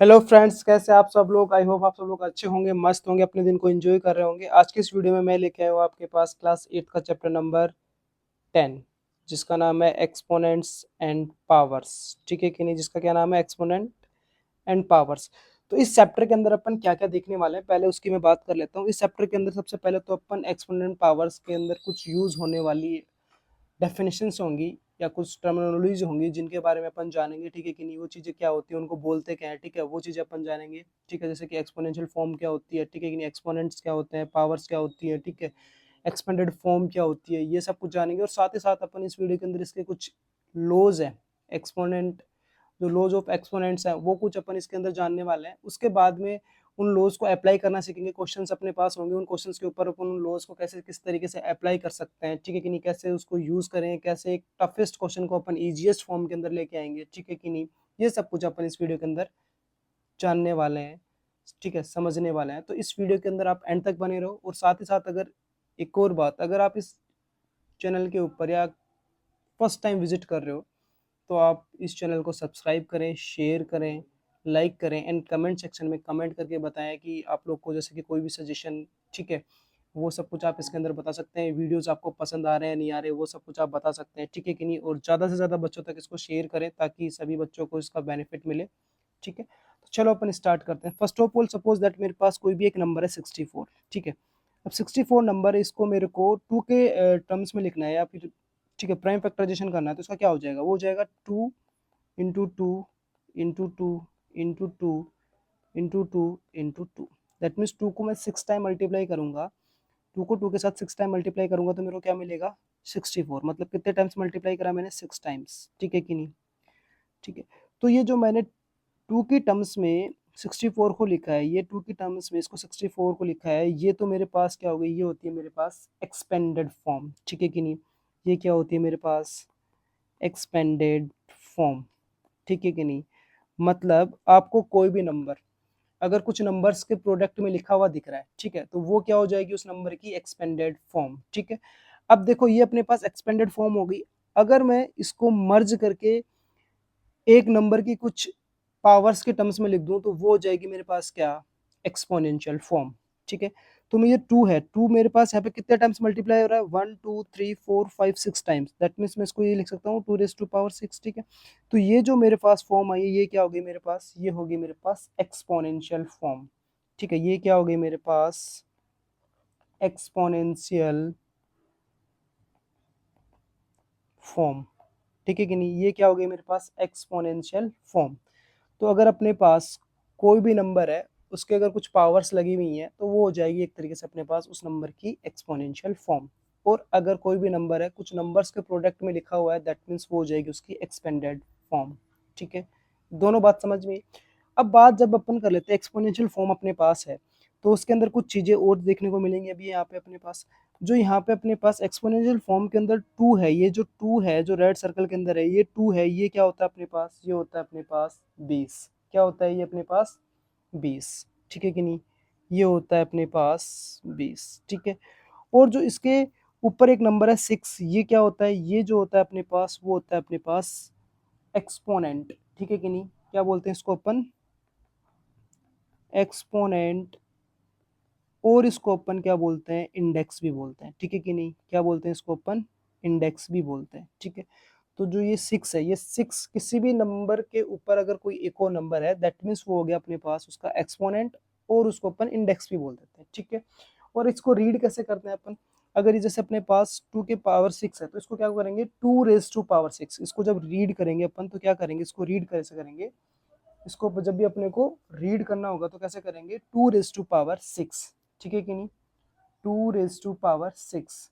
Hello friends, कैसे आप सब लोग। आई होप आप सब लोग अच्छे होंगे, मस्त होंगे, अपने दिन को एंजॉय कर रहे होंगे। आज की इस वीडियो में मैं लेके आया हूँ आपके पास क्लास 8 का चैप्टर नंबर 10, जिसका नाम है एक्सपोनेंट्स एंड पावर्स। ठीक है कि नहीं, जिसका क्या नाम है, एक्सपोनेंट एंड पावर्स। तो इस चैप्टर के अंदर अपन क्या क्या देखने वाले हैं, पहले उसकी मैं बात कर लेता हूँ। इस चैप्टर के अंदर सबसे पहले तो अपन एक्सपोनेंट पावर्स के अंदर कुछ यूज होने वाली डेफिनेशंस होंगी या कुछ टर्मिनोलॉजीज होंगी जिनके बारे में अपन जानेंगे। ठीक है कि नहीं, वो चीज़ें क्या होती है, उनको बोलते क्या है, ठीक है, वो चीज़ें अपन जानेंगे। ठीक है, जैसे कि एक्सपोनेंशियल फॉर्म क्या होती है, ठीक है कि नहीं, एक्सपोनेंट्स क्या होते हैं, पावर्स क्या होती है, ठीक है, एक्सपेंडेड फॉर्म क्या होती है, ये सब कुछ जानेंगे। और साथ ही साथ अपन इस वीडियो के अंदर इसके कुछ लॉज है, एक्सपोनेंट जो लॉज ऑफ एक्सपोनेंट्स हैं वो कुछ अपन इसके अंदर जानने वाले हैं। उसके बाद में उन लॉज को अप्लाई करना सीखेंगे। क्वेश्चंस अपने पास होंगे, उन क्वेश्चंस के ऊपर अपन उन लॉज को कैसे किस तरीके से अप्लाई कर सकते हैं, ठीक है कि नहीं, कैसे उसको यूज करें, कैसे एक टफेस्ट क्वेश्चन को अपन इजीएस्ट फॉर्म के अंदर लेके आएंगे, ठीक है कि नहीं, ये सब कुछ अपन इस वीडियो के अंदर जानने वाले हैं, ठीक है, समझने वाले हैं। तो इस वीडियो के अंदर आप एंड तक बने रहो। और साथ ही साथ अगर एक और बात, अगर आप इस चैनल के ऊपर या फर्स्ट टाइम विजिट कर रहे हो तो आप इस चैनल को सब्सक्राइब करें, शेयर करें, लाइक करें एंड कमेंट सेक्शन में कमेंट करके बताएं कि आप लोग को जैसे कि कोई भी सजेशन, ठीक है, वो सब कुछ आप इसके अंदर बता सकते हैं। वीडियोस आपको पसंद आ रहे हैं नहीं आ रहे, वो सब कुछ आप बता सकते हैं, ठीक है कि नहीं। और ज़्यादा से ज़्यादा बच्चों तक इसको शेयर करें ताकि सभी बच्चों को इसका बेनिफिट मिले, ठीक है। तो चलो अपन स्टार्ट करते हैं। First of all suppose that मेरे पास कोई भी एक नंबर है 64, ठीक है। अब 64 नंबर है, इसको मेरे को 2 के टर्म्स में लिखना है या फिर, ठीक है, प्राइम फैक्टराइजेशन करना है। तो इसका क्या हो जाएगा, वो हो जाएगा 2 into two into two into two into two into two. That means 2 को मैं 6 टाइम मल्टीप्लाई करूंगा, 2 को 2 के साथ 6 टाइम मल्टीप्लाई करूंगा तो मेरे को क्या मिलेगा, 64। मतलब कितने टाइम्स मल्टीप्लाई करा मैंने, 6 टाइम्स, ठीक है कि नहीं, ठीक है। तो ये जो मैंने 2 की टर्म्स में 64 को लिखा है, ये 2 की टर्म्स में इसको 64 को लिखा है, ये तो मेरे पास क्या हो गई, ये होती है मेरे पास एक्सपेंडेड फॉर्म, ठीक है कि नहीं, ये क्या होती है मेरे पास, एक्सपेंडेड फॉर्म, ठीक है कि नहीं। मतलब आपको कोई भी नंबर अगर कुछ नंबर्स के प्रोडक्ट में लिखा हुआ दिख रहा है, ठीक है, तो वो क्या हो जाएगी, उस नंबर की एक्सपेंडेड फॉर्म, ठीक है। अब देखो ये अपने पास एक्सपेंडेड फॉर्म हो गई। अगर मैं इसको मर्ज करके एक नंबर की कुछ पावर्स के टर्म्स में लिख दूं तो वो हो जाएगी मेरे पास क्या, एक्सपोनेंशियल फॉर्म, ठीक है। तो मैं ये 2 है, 2 मेरे पास यहाँ पे कितने टाइम्स मल्टीप्लाई हो रहा है, 1 2 3 4 5 6 टाइम्स। दैट मीन्स मैं इसको ये लिख सकता हूँ 2 रेज़ टू पावर 6, ठीक है। तो ये जो मेरे पास फॉर्म आई है, ये क्या होगी मेरे पास, ये होगी मेरे पास एक्सपोनेंशियल फॉर्म, ठीक है। ये क्या होगी मेरे पास, एक्सपोनेंशियल फॉर्म, ठीक है कि नहीं, ये क्या हो गई मेरे पास, एक्सपोनेंशियल फॉर्म। तो अगर अपने पास कोई भी नंबर है, उसके अगर कुछ पावर्स लगी हुई हैं तो वो हो जाएगी एक तरीके से अपने पास उस नंबर की एक्सपोनेंशियल फॉर्म। और अगर कोई भी नंबर है कुछ नंबर्स के प्रोडक्ट में लिखा हुआ है, दैट मीन्स वो हो जाएगी उसकी एक्सपेंडेड फॉर्म, ठीक है। दोनों बात समझ में आई। अब बात जब अपन कर लेते हैं एक्सपोनेंशियल फॉर्म अपने पास है, तो उसके अंदर कुछ चीज़ें और देखने को मिलेंगी। अभी यहाँ पे अपने पास जो यहाँ पे अपने पास एक्सपोनेंशियल फॉर्म के अंदर 2 है, ये जो 2 है जो रेड सर्कल के अंदर है, ये 2 है, ये क्या होता है अपने पास, ये होता है अपने पास 20। क्या होता है ये अपने पास, 20, ठीक है कि नहीं, ये होता है अपने पास 20, ठीक है। और जो इसके ऊपर एक नंबर है 6, ये क्या होता है, ये जो होता है अपने पास वो होता है अपने पास एक्सपोनेंट, ठीक है कि नहीं। क्या बोलते हैं इसको अपन, एक्सपोनेंट। और इसको अपन क्या बोलते हैं, इंडेक्स भी बोलते हैं, ठीक है कि नहीं। क्या बोलते हैं इसको अपन, इंडेक्स भी बोलते हैं, ठीक है। तो जो ये 6 है, ये 6 किसी भी नंबर के ऊपर अगर कोई एक और नंबर है, दैट मीन्स वो हो गया अपने पास उसका एक्सपोनेंट, और उसको अपन इंडेक्स भी बोल देते हैं, ठीक है। और इसको रीड कैसे करते हैं अपन, अगर ये जैसे अपने पास 2 के पावर 6 है तो इसको क्या करेंगे, 2 रेज़ टू पावर 6। इसको जब रीड करेंगे अपन तो क्या करेंगे, इसको रीड कैसे करेंगे, इसको जब भी अपने को रीड करना होगा तो कैसे करेंगे, 2 रेज़ टू पावर 6, ठीक है कि नहीं, 2 रेज़ टू पावर 6,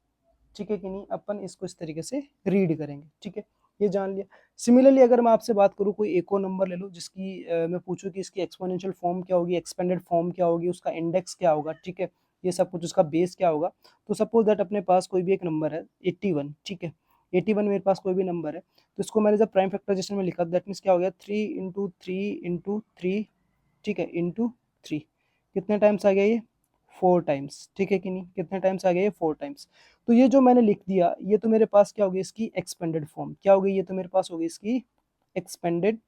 ठीक है कि नहीं। अपन इसको इस तरीके से रीड करेंगे, ठीक है, ये जान लिया। सिमिलरली अगर मैं आपसे बात करूँ, कोई एक और नंबर ले लो जिसकी मैं पूछूं कि इसकी एक्सपोनेंशियल फॉर्म क्या होगी, एक्सपेंडेड फॉर्म क्या होगी, उसका इंडेक्स क्या होगा, ठीक है, ये सब कुछ, उसका बेस क्या होगा। तो सपोज दैट अपने पास कोई भी एक नंबर है 81, ठीक है, 81 मेरे पास कोई भी नंबर है, तो इसको मैंने जब प्राइम फैक्टराइजेशन में लिखा, दैट मीन्स क्या हो गया, 3 इंटू 3 इंटू 3, ठीक है, इंटू 3। कितने टाइम्स आ गया ये, 4 टाइम्स, ठीक है कि नहीं, कितने टाइम्स आ गया ये, 4 टाइम्स। तो ये जो मैंने लिख दिया, ये तो मेरे पास क्या हो गई, इसकी एक्सपेंडेड फॉर्म क्या हो गई, ये तो मेरे पास हो गई इसकी एक्सपेंडेड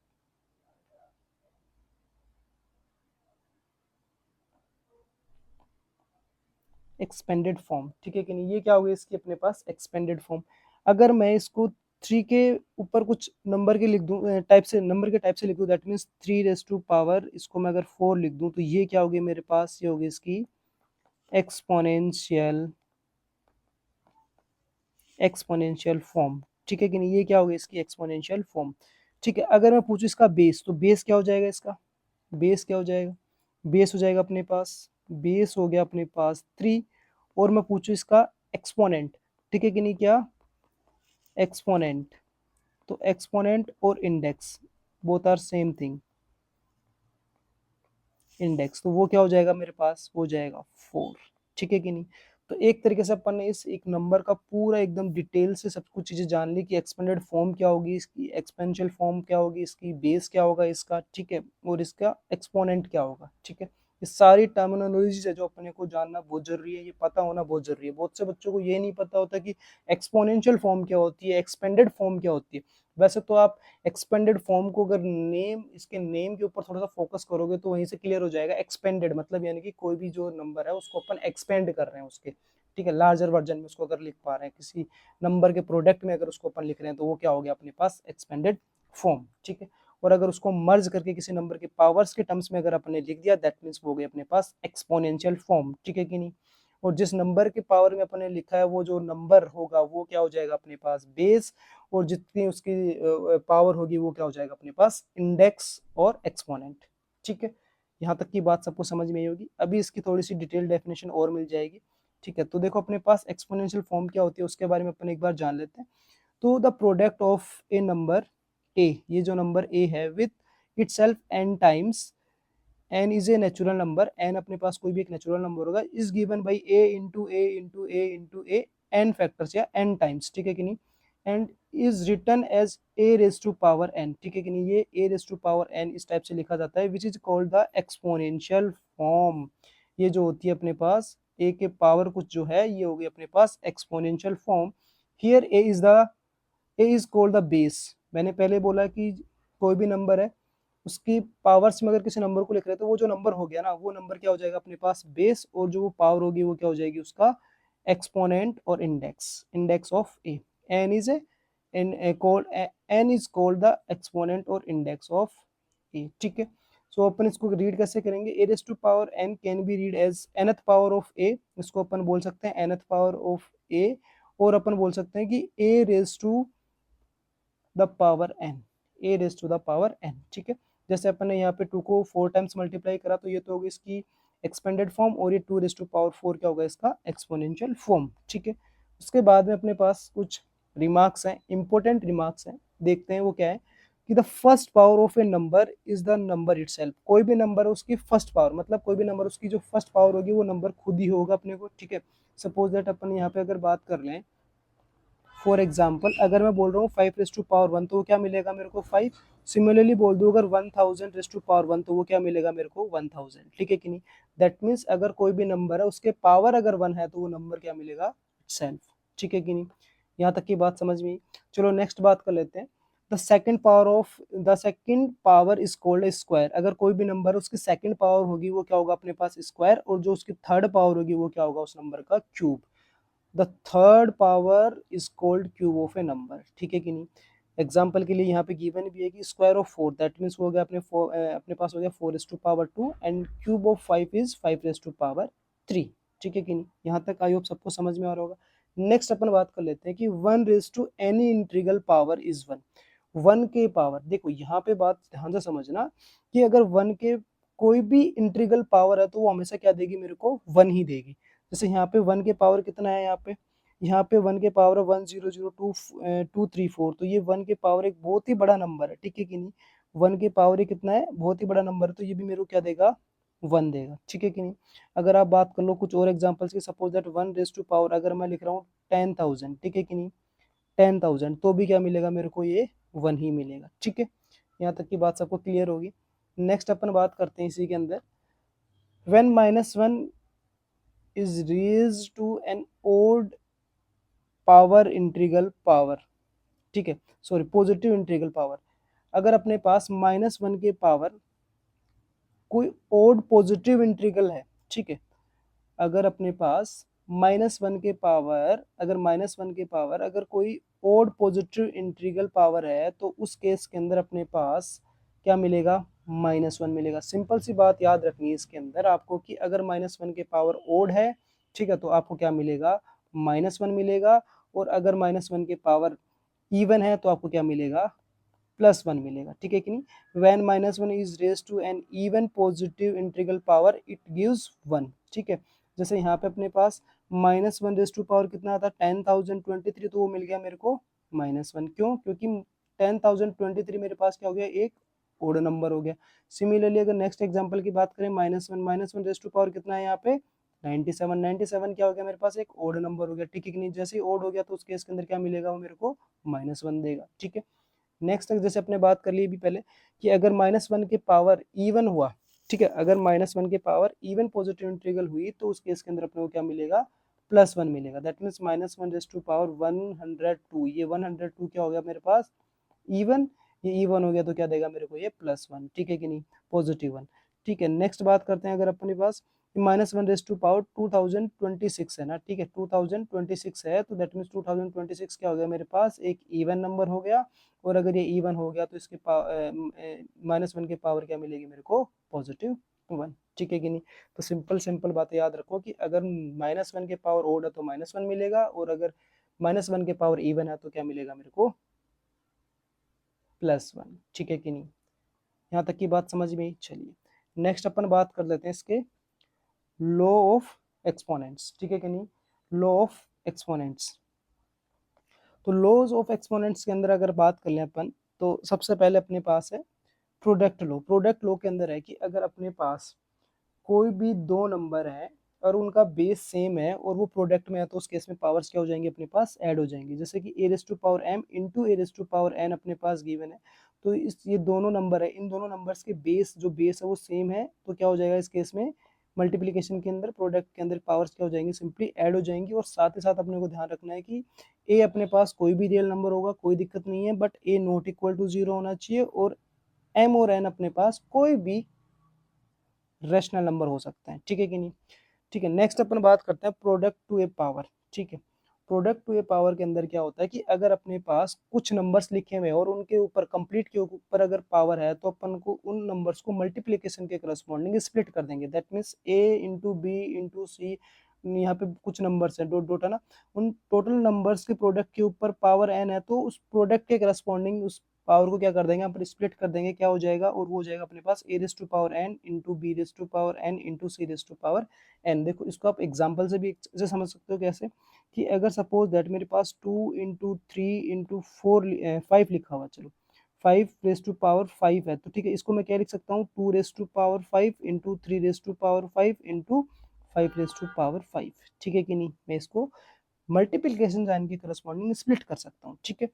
एक्सपेंडेड फॉर्म, ठीक है कि नहीं। ये क्या होगी इसकी अपने पास एक्सपेंडेड फॉर्म। अगर मैं इसको 3 के ऊपर कुछ नंबर के लिख दूं, टाइप से नंबर के टाइप से लिख दूं, that means 3 raise to power, इसको मैं अगर 4 लिख दूं तो ये क्या होगी मेरे पास, ये होगी इसकी एक्सपोनेंशियल एक्सपोनेंशियल फॉर्म, ठीक है कि नहीं। ये क्या होगी इसकी एक्सपोनेंशियल फॉर्म, ठीक है। अगर मैं पूछूं इसका बेस, तो बेस क्या हो जाएगा इसका, बेस क्या हो जाएगा, बेस हो जाएगा अपने पास, बेस हो गया अपने पास 3। और मैं पूछूं इसका एक्सपोनेंट, ठीक है कि नहीं, क्या एक्सपोनेंट, तो एक्सपोनेंट और index both are same thing, index, तो वो क्या हो जाएगा मेरे पास, हो जाएगा 4, ठीक है कि नहीं। तो एक तरीके से अपन ने इस एक नंबर का पूरा एकदम डिटेल से सब कुछ चीजें जान ली कि एक्सपेंडेड फॉर्म क्या होगी इसकी, एक्सपेंशियल फॉर्म क्या होगी इसकी, बेस क्या होगा इसका, ठीक है, और इसका एक्सपोनेंट क्या होगा, ठीक है। ये सारी टर्मिनोलॉजीज है जो अपने को जानना बहुत जरूरी है, ये पता होना बहुत जरूरी है। बहुत से बच्चों को ये नहीं पता होता कि एक्सपोनेंशियल फॉर्म क्या होती है, एक्सपेंडेड फॉर्म क्या होती है। वैसे तो आप एक्सपेंडेड फॉर्म को अगर नेम, इसके नेम के ऊपर थोड़ा सा फोकस करोगे तो वहीं से क्लियर हो जाएगा। एक्सपेंडेड मतलब यानी कि कोई भी जो नंबर है उसको अपन एक्सपेंड कर रहे हैं उसके, ठीक है, लार्जर वर्जन में उसको अगर लिख पा रहे हैं, किसी नंबर के प्रोडक्ट में अगर उसको अपन लिख रहे हैं तो वो क्या हो गया अपने पास एक्सपेंडेड फॉर्म, ठीक है। और अगर उसको मर्ज करके किसी नंबर के पावर्स के टर्म्स में अगर अपने लिख दिया, दैट मीन्स वो हो गया अपने पास एक्सपोनेंशियल फॉर्म, ठीक है कि नहीं। और जिस नंबर के पावर में अपने लिखा है वो जो नंबर होगा वो क्या हो जाएगा अपने पास बेस, और जितनी उसकी पावर होगी वो क्या हो जाएगा अपने पास इंडेक्स और एक्सपोनेंट, ठीक है। यहाँ तक की बात सबको समझ में आई होगी। अभी इसकी थोड़ी सी डिटेल डेफिनेशन और मिल जाएगी, ठीक है। तो देखो अपने पास एक्सपोनेंशियल फॉर्म क्या होती है उसके बारे में अपन एक बार जान लेते हैं। तो the product of a number a, ये जो नंबर ए है, with itself n times, n is a natural number, n अपने पास कोई भी एक नेचुरल नंबर होगा, is given by a into a into a into a n factors या एन टाइम्स, ठीक है कि नहीं। And is written as a raise to power n, ठीक है कि नहीं। ये a raise to power N इस टाइप से लिखा जाता है, which is called the exponential form. ये जो होती है अपने पास ए के पावर कुछ जो है ये होगी अपने पास exponential form. Here a is called the base. मैंने पहले बोला कि कोई भी नंबर है उसकी पावर्स में अगर किसी नंबर को लिख रहे हैं तो वो जो नंबर हो गया ना वो नंबर क्या हो जाएगा अपने पास बेस, और जो वो पावर होगी वो क्या हो जाएगी उसका एक्सपोनेंट और index, index of a. N is n is called the exponent और इंडेक्स ऑफ ए, ठीक है। सो अपन इसको रीड कैसे करेंगे, a raise to power n can be read as nth power of a, इसको अपन बोल सकते हैं nth पावर ऑफ ए। और अपन बोल सकते हैं कि a raise to the power n, a raise to the power n, ठीक है। जैसे अपन ने यहाँ पे 2 को 4 टाइम्स मल्टीप्लाई करा तो ये तो होगी इसकी एक्सपेंडेड फॉर्म, और ये 2 रेज टू पावर 4 क्या होगा इसका एक्सपोनेंशियल फॉर्म, ठीक है। उसके बाद में अपने पास कुछ रिमार्क्स हैं, इंपॉर्टेंट रिमार्क्स हैं, देखते हैं वो क्या है। कि the first power of a number is the number itself. कोई भी नंबर है उसकी फर्स्ट पावर, मतलब कोई भी नंबर उसकी जो फर्स्ट पावर होगी वो नंबर खुद ही होगा अपने को, ठीक है। सपोज दैट अपन यहाँ पे अगर बात कर लें, फॉर एग्जाम्पल अगर मैं बोल रहा हूँ 5 रेज टू पावर 1 तो वो क्या मिलेगा मेरे को 5। सिमिलरली बोल दूँ अगर 1000 रेज टू पावर 1 तो वो क्या मिलेगा मेरे को 1000, ठीक है कि नहीं। दैट मीन्स अगर कोई भी नंबर है उसके पावर अगर 1 है तो वो नंबर क्या मिलेगा सेल्फ, ठीक है कि नहीं। यहाँ तक की बात समझ में आई। चलो नेक्स्ट बात कर लेते हैं। The second power is called a square. अगर कोई भी नंबर है उसकी सेकंड पावर होगी वो क्या होगा अपने पास स्क्वायर, और जो उसकी थर्ड पावर होगी वो क्या होगा उस नंबर का cube. The third power is called cube of a number, ठीक है कि नहीं। एग्जाम्पल के लिए यहाँ पे गिवन भी है कि स्क्वायर ऑफ 4, दैट मीन्स हो गया अपने पास हो गया 4 raise to power 2, and cube of 5 is 5 raise to power 3, ठीक है कि नहीं। यहाँ तक आई होप सबको समझ में आ रहा होगा। नेक्स्ट अपन बात कर लेते हैं कि 1 raise to any integral power is 1। 1 के पावर, देखो यहाँ पे बात ध्यान से समझना कि अगर 1 के कोई भी इंटीग्रल पावर है तो वो हमेशा क्या देगी मेरे को 1 ही देगी। जैसे यहाँ पे 1 के पावर कितना है, यहाँ पे 1 के पावर 100234, तो ये 1 के पावर एक बहुत ही बड़ा नंबर है, ठीक है कि नहीं। 1 के पावर ये कितना है, बहुत ही बड़ा नंबर है, तो ये भी मेरे को क्या देगा 1 देगा, ठीक है कि नहीं। अगर आप बात कर लो कुछ और एग्जांपल्स की, suppose that 1 raise to power अगर मैं लिख रहा हूँ 10,000, ठीक है कि नहीं, 10,000 तो भी क्या मिलेगा मेरे को ये 1 ही मिलेगा, ठीक है। यहाँ तक की बात सबको क्लियर होगी। नेक्स्ट अपन बात करते हैं इसी के अंदर, when -1 is raised to an odd power integral power, ठीक है, सॉरी पॉजिटिव इंटीग्रल पावर। अगर अपने पास -1 के पावर कोई ओड पॉजिटिव इंटीग्रल है, ठीक है, अगर अपने पास -1 के पावर अगर कोई ओड पॉजिटिव इंटीग्रल पावर है तो उस केस के अंदर अपने पास क्या मिलेगा, -1 मिलेगा। सिंपल सी बात याद रखनी है इसके अंदर आपको कि अगर -1 के पावर ओड है, ठीक है, तो आपको क्या मिलेगा, -1 मिलेगा। और अगर -1 के पावर इवन है तो आपको क्या मिलेगा, +1 मिलेगा, ठीक है कि नहीं। When -1 is raise to an even positive integral power it gives 1, ठीक है। जैसे यहाँ पे अपने पास -1 रेज टू पावर कितना आता है, 10,023, तो वो मिल गया मेरे को -1। क्यों, क्योंकि 10,023 मेरे पास क्या हो गया, एक ओड नंबर हो गया। सिमिलरली अगर नेक्स्ट एग्जांपल की बात करें, -1 रेज टू पावर कितना है यहाँ पे, 97 क्या हो गया मेरे पास, एक ओड नंबर हो गया, ठीक है कि नहीं। जैसे ही ओड हो गया तो उस केस के अंदर क्या मिलेगा, वो मेरे को -1 देगा, ठीक है। नेक्स्ट जैसे अपने बात कर ली अभी पहले कि अगर -1 के पावर इवन हुआ, ठीक है, अगर -1 के पावर इवन पॉजिटिव इंटीग्रल हुई तो उस केस के अंदर अपने को क्या मिलेगा, +1 मिलेगा। That means -1 raise to power 102, ये 102 क्या हो गया मेरे पास, इवन। ये इवन हो गया तो क्या देगा मेरे को, ये +1, ठीक है कि नहीं, +1, ठीक है। नेक्स्ट बात करते हैं, अगर अपने पास -1 रेज़ टू पावर 2026 है ना, ठीक है, 2026 है, तो दैट मीन्स 2026 क्या हो गया मेरे पास, एक इवन नंबर हो गया। और अगर ये इवन हो गया तो इसके -1 के पावर क्या मिलेगी मेरे को, +1, ठीक है कि नहीं। तो सिंपल सिंपल बातें याद रखो कि अगर -1 के पावर ओड है तो -1 मिलेगा, और अगर -1 के पावर इवन है तो क्या मिलेगा मेरे को, +1, ठीक है कि नहीं। यहाँ तक की बात समझ में आई। चलिए नेक्स्ट अपन बात कर लेते हैं इसके लॉ ऑफ एक्सपोनेंट्स, ठीक है कि नहीं, लॉ ऑफ एक्सपोनेंट्स। तो लॉज ऑफ एक्सपोनेंट्स के अंदर अगर बात कर लें अपन, तो सबसे पहले अपने पास है प्रोडक्ट लॉ। प्रोडक्ट लॉ के अंदर है कि अगर अपने पास कोई भी दो नंबर है और उनका बेस सेम है और वो प्रोडक्ट में है तो उस केस में पावर्स क्या हो जाएंगी, अपने पास ऐड हो जाएंगी। जैसे कि a raise to power m into a raise to power n अपने पास गिवन है, तो इस ये दोनों नंबर है, इन दोनों नंबर्स के बेस है वो सेम है, तो क्या हो जाएगा इस केस में, मल्टीप्लीकेशन के अंदर प्रोडक्ट के अंदर पावर्स क्या हो जाएंगी, सिंपली ऐड हो जाएंगी। और साथ ही साथ अपने को ध्यान रखना है कि a अपने पास कोई भी रियल नंबर होगा, कोई दिक्कत नहीं है, but a not equal to 0 होना चाहिए, और m और n अपने पास कोई भी रैशनल नंबर हो सकते हैं, ठीक है कि नहीं। ठीक है, नेक्स्ट अपन बात करते हैं प्रोडक्ट टू ए पावर, ठीक है। प्रोडक्ट टू ए पावर के अंदर क्या होता है कि अगर अपने पास कुछ नंबर्स लिखे हुए हैं और उनके ऊपर कंप्लीट के ऊपर अगर पावर है तो अपन को उन नंबर्स को मल्टीप्लिकेशन के करस्पॉन्डिंग स्प्लिट कर देंगे। That means a into b into c, यहाँ पे कुछ नंबर्स हैं, डॉट डॉट है ना, उन टोटल नंबर्स के प्रोडक्ट के ऊपर पावर n है तो उस प्रोडक्ट के करस्पॉन्डिंग उस पावर को क्या कर देंगे, अपन स्प्लिट कर देंगे, क्या हो जाएगा, और वो हो जाएगा अपने पास a raise to power n into b raise to power n into c raise to power n। देखो इसको आप एग्जांपल से भी ऐसे समझ सकते हो, कैसे कि अगर सपोज दैट मेरे पास 2 इंटू 3 इंटू 5 लिखा हुआ, चलो 5 रेज़ टू पावर 5 है, तो ठीक है, इसको मैं क्या लिख सकता हूँ, 2 raise to power 5 into 3 raise to power 5 into 5 raise to power 5, ठीक है कि नहीं। मैं इसको मल्टीप्लिकेशन साइन के करस्पॉन्डिंग स्प्लिट कर सकता हूँ, ठीक है।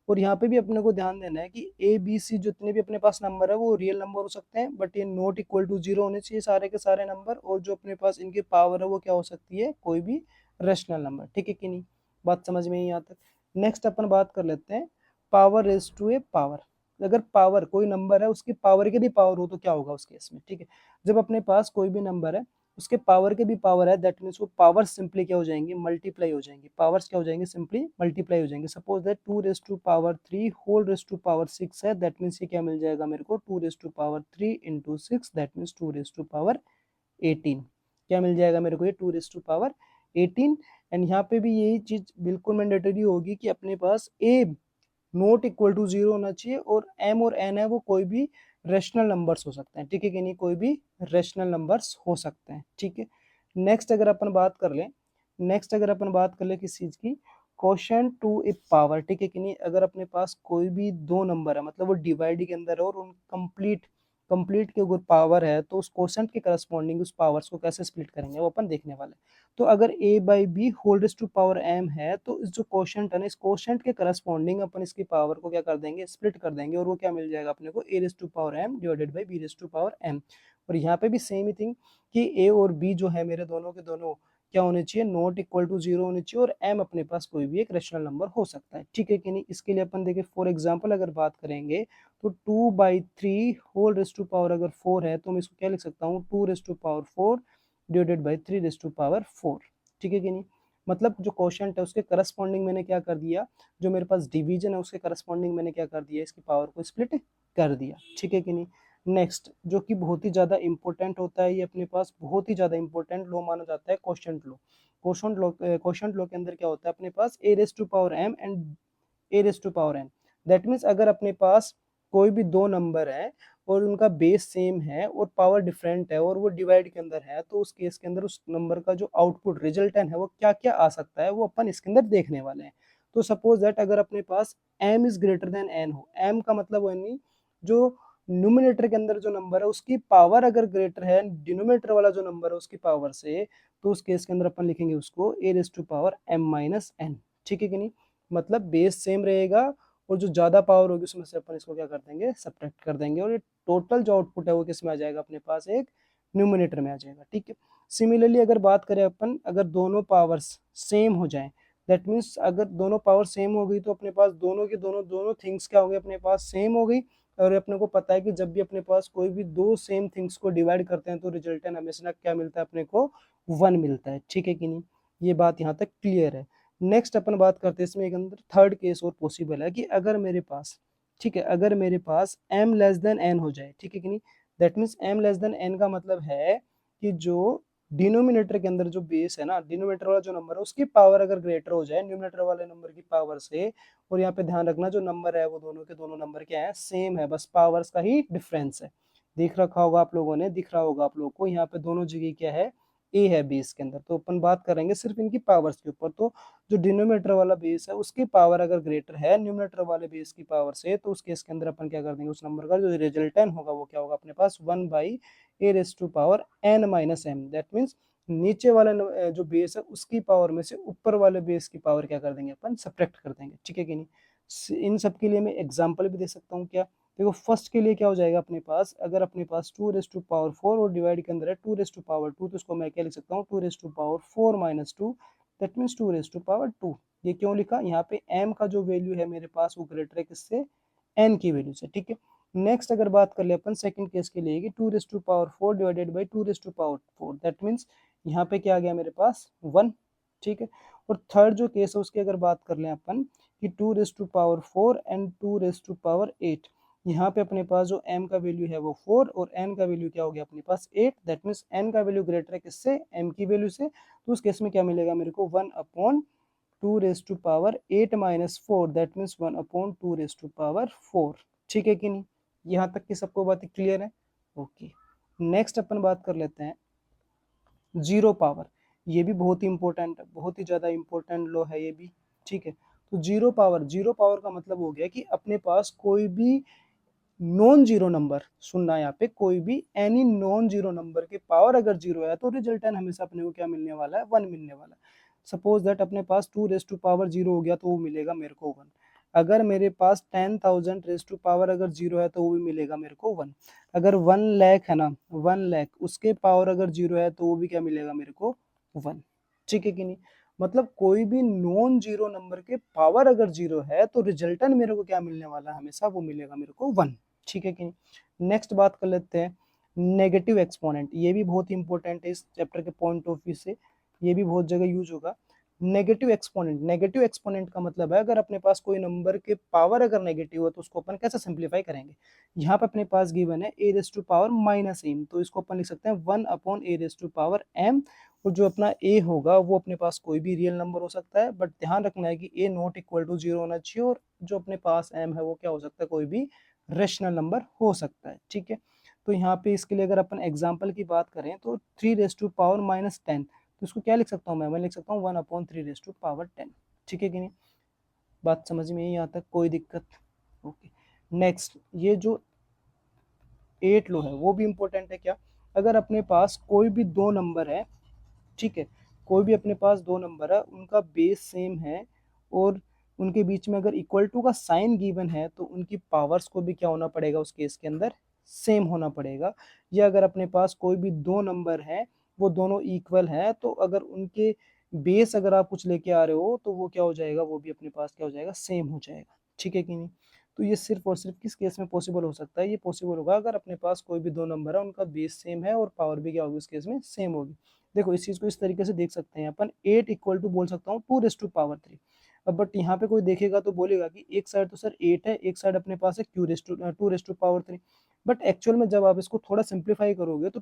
और यहाँ पे भी अपने को ध्यान देना है कि ए बी सी जितने भी अपने पास नंबर है वो रियल नंबर हो सकते हैं, बट ये नॉट इक्वल टू 0 होने चाहिए सारे के सारे नंबर, और जो अपने पास इनकी पावर है वो क्या हो सकती है, कोई भी रेशनल नंबर, ठीक है कि नहीं। बात समझ में आई यहाँ तक। नेक्स्ट अपन बात कर लेते हैं power raise to a power. अगर पावर कोई नंबर है उसकी पावर के भी पावर हो तो क्या होगा उस केस में, ठीक है। जब अपने पास कोई भी नंबर है उसके पावर के भी पावर है, दैट मीन्स वो पावर सिंपली क्या हो जाएंगी, मल्टीप्लाई हो जाएंगी, पावर्स क्या हो जाएंगे, सिंपली मल्टीप्लाई हो जाएंगे। Suppose that 2 raise to power 3 whole raise to power 6 है, दैट मीन्स ये क्या मिल जाएगा मेरे को, 2 raise to power 3 into 6, that means 2 raise to power 18, क्या मिल जाएगा मेरे को, ये 2 रेज़ टू पावर 18। एंड यहाँ पे भी यही चीज बिल्कुल मैंडेटरी होगी कि अपने पास ए नॉट इक्वल टू 0 होना चाहिए, और m और n है वो कोई भी रेशनल नंबर्स हो सकते हैं, ठीक है कि नहीं, कोई भी रेशनल नंबर्स हो सकते हैं, ठीक है। नेक्स्ट अगर अपन बात कर ले किस चीज की, क्वोशंट टू ए पावर, ठीक है कि नहीं। अगर अपने पास कोई भी दो नंबर है, मतलब वो डिवाइड के अंदर है और उन कंप्लीट के ऊपर पावर है, तो उस क्वोशंट के करस्पॉन्डिंग उस पावर्स को कैसे स्प्लिट करेंगे वो अपन देखने वाले हैं। तो अगर a by b whole raise to power m है तो इस जो क्वोशंट है ना, इस क्वोशंट के करस्पॉन्डिंग अपन इसकी पावर को क्या कर देंगे, स्प्लिट कर देंगे, और वो क्या मिल जाएगा अपने को, a raise to power m divided by b raise to power m। और यहाँ पे भी सेम ही थिंग कि a और b जो है मेरे दोनों के दोनों क्या होने चाहिए, नॉट इक्वल टू 0 होने चाहिए, और m अपने पास कोई भी एक रेशनल नंबर हो सकता है, ठीक है कि नहीं। इसके लिए अपन देखिए फॉर एग्जाम्पल अगर बात करेंगे तो 2/3 होल रेज़ टू पावर अगर 4 है तो मैं इसको क्या लिख सकता हूँ, 2 raise to power 4 divided by 3⁴, ठीक है कि नहीं। मतलब जो क्वोशंट है उसके करस्पॉन्डिंग मैंने क्या कर दिया, जो मेरे पास डिवीजन है उसके करस्पॉन्डिंग मैंने क्या कर दिया, इसकी पावर को स्प्लिट कर दिया, ठीक है कि नहीं। नेक्स्ट जो कि बहुत ही ज़्यादा इंपॉर्टेंट होता है, ये अपने पास बहुत ही ज़्यादा इंपॉर्टेंट लॉ माना जाता है, क्वोशंट लॉ। क्वोशंट लॉ के अंदर क्या होता है अपने पास a⁻m and a⁻n। That means अगर अपने पास कोई भी दो नंबर है और उनका बेस सेम है और पावर डिफरेंट है और वो डिवाइड के अंदर है, तो उस केस के अंदर उस नंबर का जो आउटपुट रिजल्टेंट है वो क्या क्या आ सकता है वो अपन इसके अंदर देखने वाले हैं। तो सपोज दैट अगर अपने पास m is greater than n हो, m का मतलब यानी जो न्यूमिनेटर के अंदर जो नंबर है उसकी पावर अगर ग्रेटर है डिनोमिनेटर वाला जो नंबर है उसकी पावर से, तो उस केस के अंदर अपन लिखेंगे उसको a⁻m-n, ठीक है कि नहीं। मतलब बेस सेम रहेगा और जो ज्यादा पावर होगी उसमें से अपन इसको क्या कर देंगे, सब्ट्रैक्ट कर देंगे, और ये टोटल जो आउटपुट है वो किस में आ जाएगा अपने पास, एक न्यूमिनेटर में आ जाएगा, ठीक है। सिमिलरली अगर बात करें अपन, अगर दोनों पावर्स सेम हो जाएं, दैट मीन्स अगर दोनों पावर सेम हो गई तो अपने पास दोनों के दोनों दोनों थिंग्स क्या हो गई, अपने पास सेम हो गई। और अपने को पता है कि जब भी अपने पास कोई भी दो सेम थिंग्स को डिवाइड करते हैं तो रिजल्टेंट हमेशा क्या मिलता है अपने को, 1 मिलता है, ठीक है कि नहीं। ये बात यहाँ तक क्लियर है। नेक्स्ट अपन बात करते हैं इसमें एक अंदर थर्ड केस और पॉसिबल है कि अगर मेरे पास, ठीक है, अगर मेरे पास m लेस देन n हो जाए, ठीक है कि नहीं। That means m less than n का मतलब है कि जो डिनोमिनेटर के अंदर जो बेस है ना, डिनोमिनेटर वाला जो नंबर है उसकी पावर अगर ग्रेटर हो जाए न्यूमिनेटर वाले नंबर की पावर से, और यहाँ पे ध्यान रखना जो नंबर है वो दोनों के दोनों नंबर क्या है, सेम है, बस पावर्स का ही डिफरेंस है। देख रखा होगा आप लोगों ने, दिख रहा होगा आप लोगों को, यहाँ पे दोनों जगह क्या है, ए है बेस के अंदर। तो अपन बात करेंगे सिर्फ इनकी पावर्स के ऊपर। तो जो डिनोमिनेटर वाला बेस है उसकी पावर अगर ग्रेटर है न्यूमिनेटर वाले बेस की पावर से, तो उस केस के अंदर अपन क्या कर देंगे, उस नंबर का जो रिजल्टेंट होगा वो क्या होगा अपने पास, 1/a⁻n-m। दैट मीन्स नीचे वाले जो बेस है उसकी पावर में से ऊपर वाले बेस की पावर क्या कर देंगे अपन, सब्ट्रैक्ट कर देंगे, ठीक है कि नहीं। इन सब के लिए मैं एग्जांपल भी दे सकता हूँ क्या। देखो फर्स्ट के लिए क्या हो जाएगा अपने पास, अगर अपने पास 2⁴ और डिवाइड के अंदर है 2⁴2, तो इसको मैं क्या लिख सकता हूँ, 2⁴4 - 2, दैट मीन्स 2⁴2। ये क्यों लिखा, यहाँ पे m का जो वैल्यू है मेरे पास वो ग्रेटर है किससे, n की वैल्यू से, ठीक है। नेक्स्ट अगर बात कर ले अपन सेकंड केस के लिए कि 2⁴4 डिवाइडेड बाई 2⁴4, दैट मीन्स यहाँ पे क्या आ गया मेरे पास 1, ठीक है। और थर्ड जो केस है उसकी अगर बात कर लें अपन कि 2⁴4 एंड 2⁴8, यहाँ पे अपने पास जो m का वैल्यू है वो 4 और n का वैल्यू क्या हो गया अपने पास 8, दैट मीन्स n का वैल्यू ग्रेटर है किससे, m की वैल्यू से। तो उस केस में क्या मिलेगा मेरे को, 1/2⁴ दैट मीन्स 1/2⁴, ठीक है कि नहीं। यहाँ तक की सबको बातें क्लियर है, ओके। नेक्स्ट अपन बात कर लेते हैं जीरो पावर। ये भी बहुत ही इंपॉर्टेंट है, बहुत ही ज्यादा इंपॉर्टेंट लॉ है ये भी, ठीक है। तो जीरो पावर का मतलब हो गया कि अपने पास कोई भी नॉन जीरो नंबर, सुनना यहाँ पे, कोई भी एनी नॉन जीरो नंबर की पावर अगर जीरो है तो रिजल्टेंट हमेशा अपने को क्या मिलने वाला है, 1 मिलने वाला है। सपोज दैट अपने पास 2⁻0 हो गया तो वो मिलेगा मेरे को 1। अगर मेरे पास 10,000 अगर जीरो है तो वो भी मिलेगा मेरे को 1। अगर 1 लाख है ना, 1 लाख उसके पावर अगर जीरो है तो वो भी क्या मिलेगा मेरे को, 1, ठीक है कि नहीं। मतलब कोई भी नॉन जीरो नंबर के पावर अगर जीरो है तो रिजल्टेंट मेरे को क्या मिलने वाला है, हमेशा वो मिलेगा मेरे को 1, ठीक है कि नहीं। नेक्स्ट बात कर लेते हैं नेगेटिव एक्सपोनेंट। ये भी बहुत इंपॉर्टेंट है इस चैप्टर के पॉइंट ऑफ व्यू से, ये भी बहुत जगह यूज होगा। नेगेटिव एक्सपोनेंट का मतलब है अगर अपने पास कोई नंबर के पावर अगर नेगेटिव है तो उसको अपन कैसे सिंप्लीफाई करेंगे। यहाँ पे अपने पास गिवन है a⁻−m, तो इसको अपन लिख सकते हैं 1/a⁻m। और जो अपना a होगा वो अपने पास कोई भी रियल नंबर हो सकता है, बट ध्यान रखना है कि a नॉट इक्वल टू 0 होना चाहिए, और जो अपने पास m है वो क्या हो सकता है, कोई भी रेशनल नंबर हो सकता है, ठीक है। तो यहाँ पे इसके लिए अगर अपन एग्जाम्पल की बात करें तो 3⁻−10, तो इसको क्या लिख सकता हूँ मैं लिख सकता हूँ 1/3⁻10, ठीक है कि नहीं। बात समझ में यहाँ तक कोई दिक्कत, ओके। नेक्स्ट ये जो 8 लो है वो भी इंपॉर्टेंट है क्या। अगर अपने पास कोई भी दो नंबर है, ठीक है, कोई भी अपने पास दो नंबर है उनका बेस सेम है और उनके बीच में अगर इक्वल टू का साइन गिवन है तो उनकी पावर्स को भी क्या होना पड़ेगा उस केस के अंदर, सेम होना पड़ेगा। या अगर अपने पास कोई भी दो नंबर है वो दोनों इक्वल है तो अगर उनके बेस अगर आप कुछ लेके आ रहे हो तो वो क्या हो जाएगा, वो भी अपने पास क्या हो जाएगा, सेम हो जाएगा, ठीक है कि नहीं। तो ये सिर्फ और सिर्फ किस केस में पॉसिबल हो सकता है, ये पॉसिबल होगा अगर अपने पास कोई भी दो नंबर है उनका बेस सेम है और पावर भी क्या होगी उस केस में सेम होगी। देखो इस चीज़ को इस तरीके से देख सकते हैं अपन, 8 इक्वल टू बोल सकता हूँ 2 रेज़ टू पावर 3। अब बट यहाँ पे कोई देखेगा तो बोलेगा कि एक साइड तो सर 8 है, एक साइड अपने पास है 2 raise to power 3। But actual में जब आप इसको थोड़ा सिंप्लीफाई करोगे तो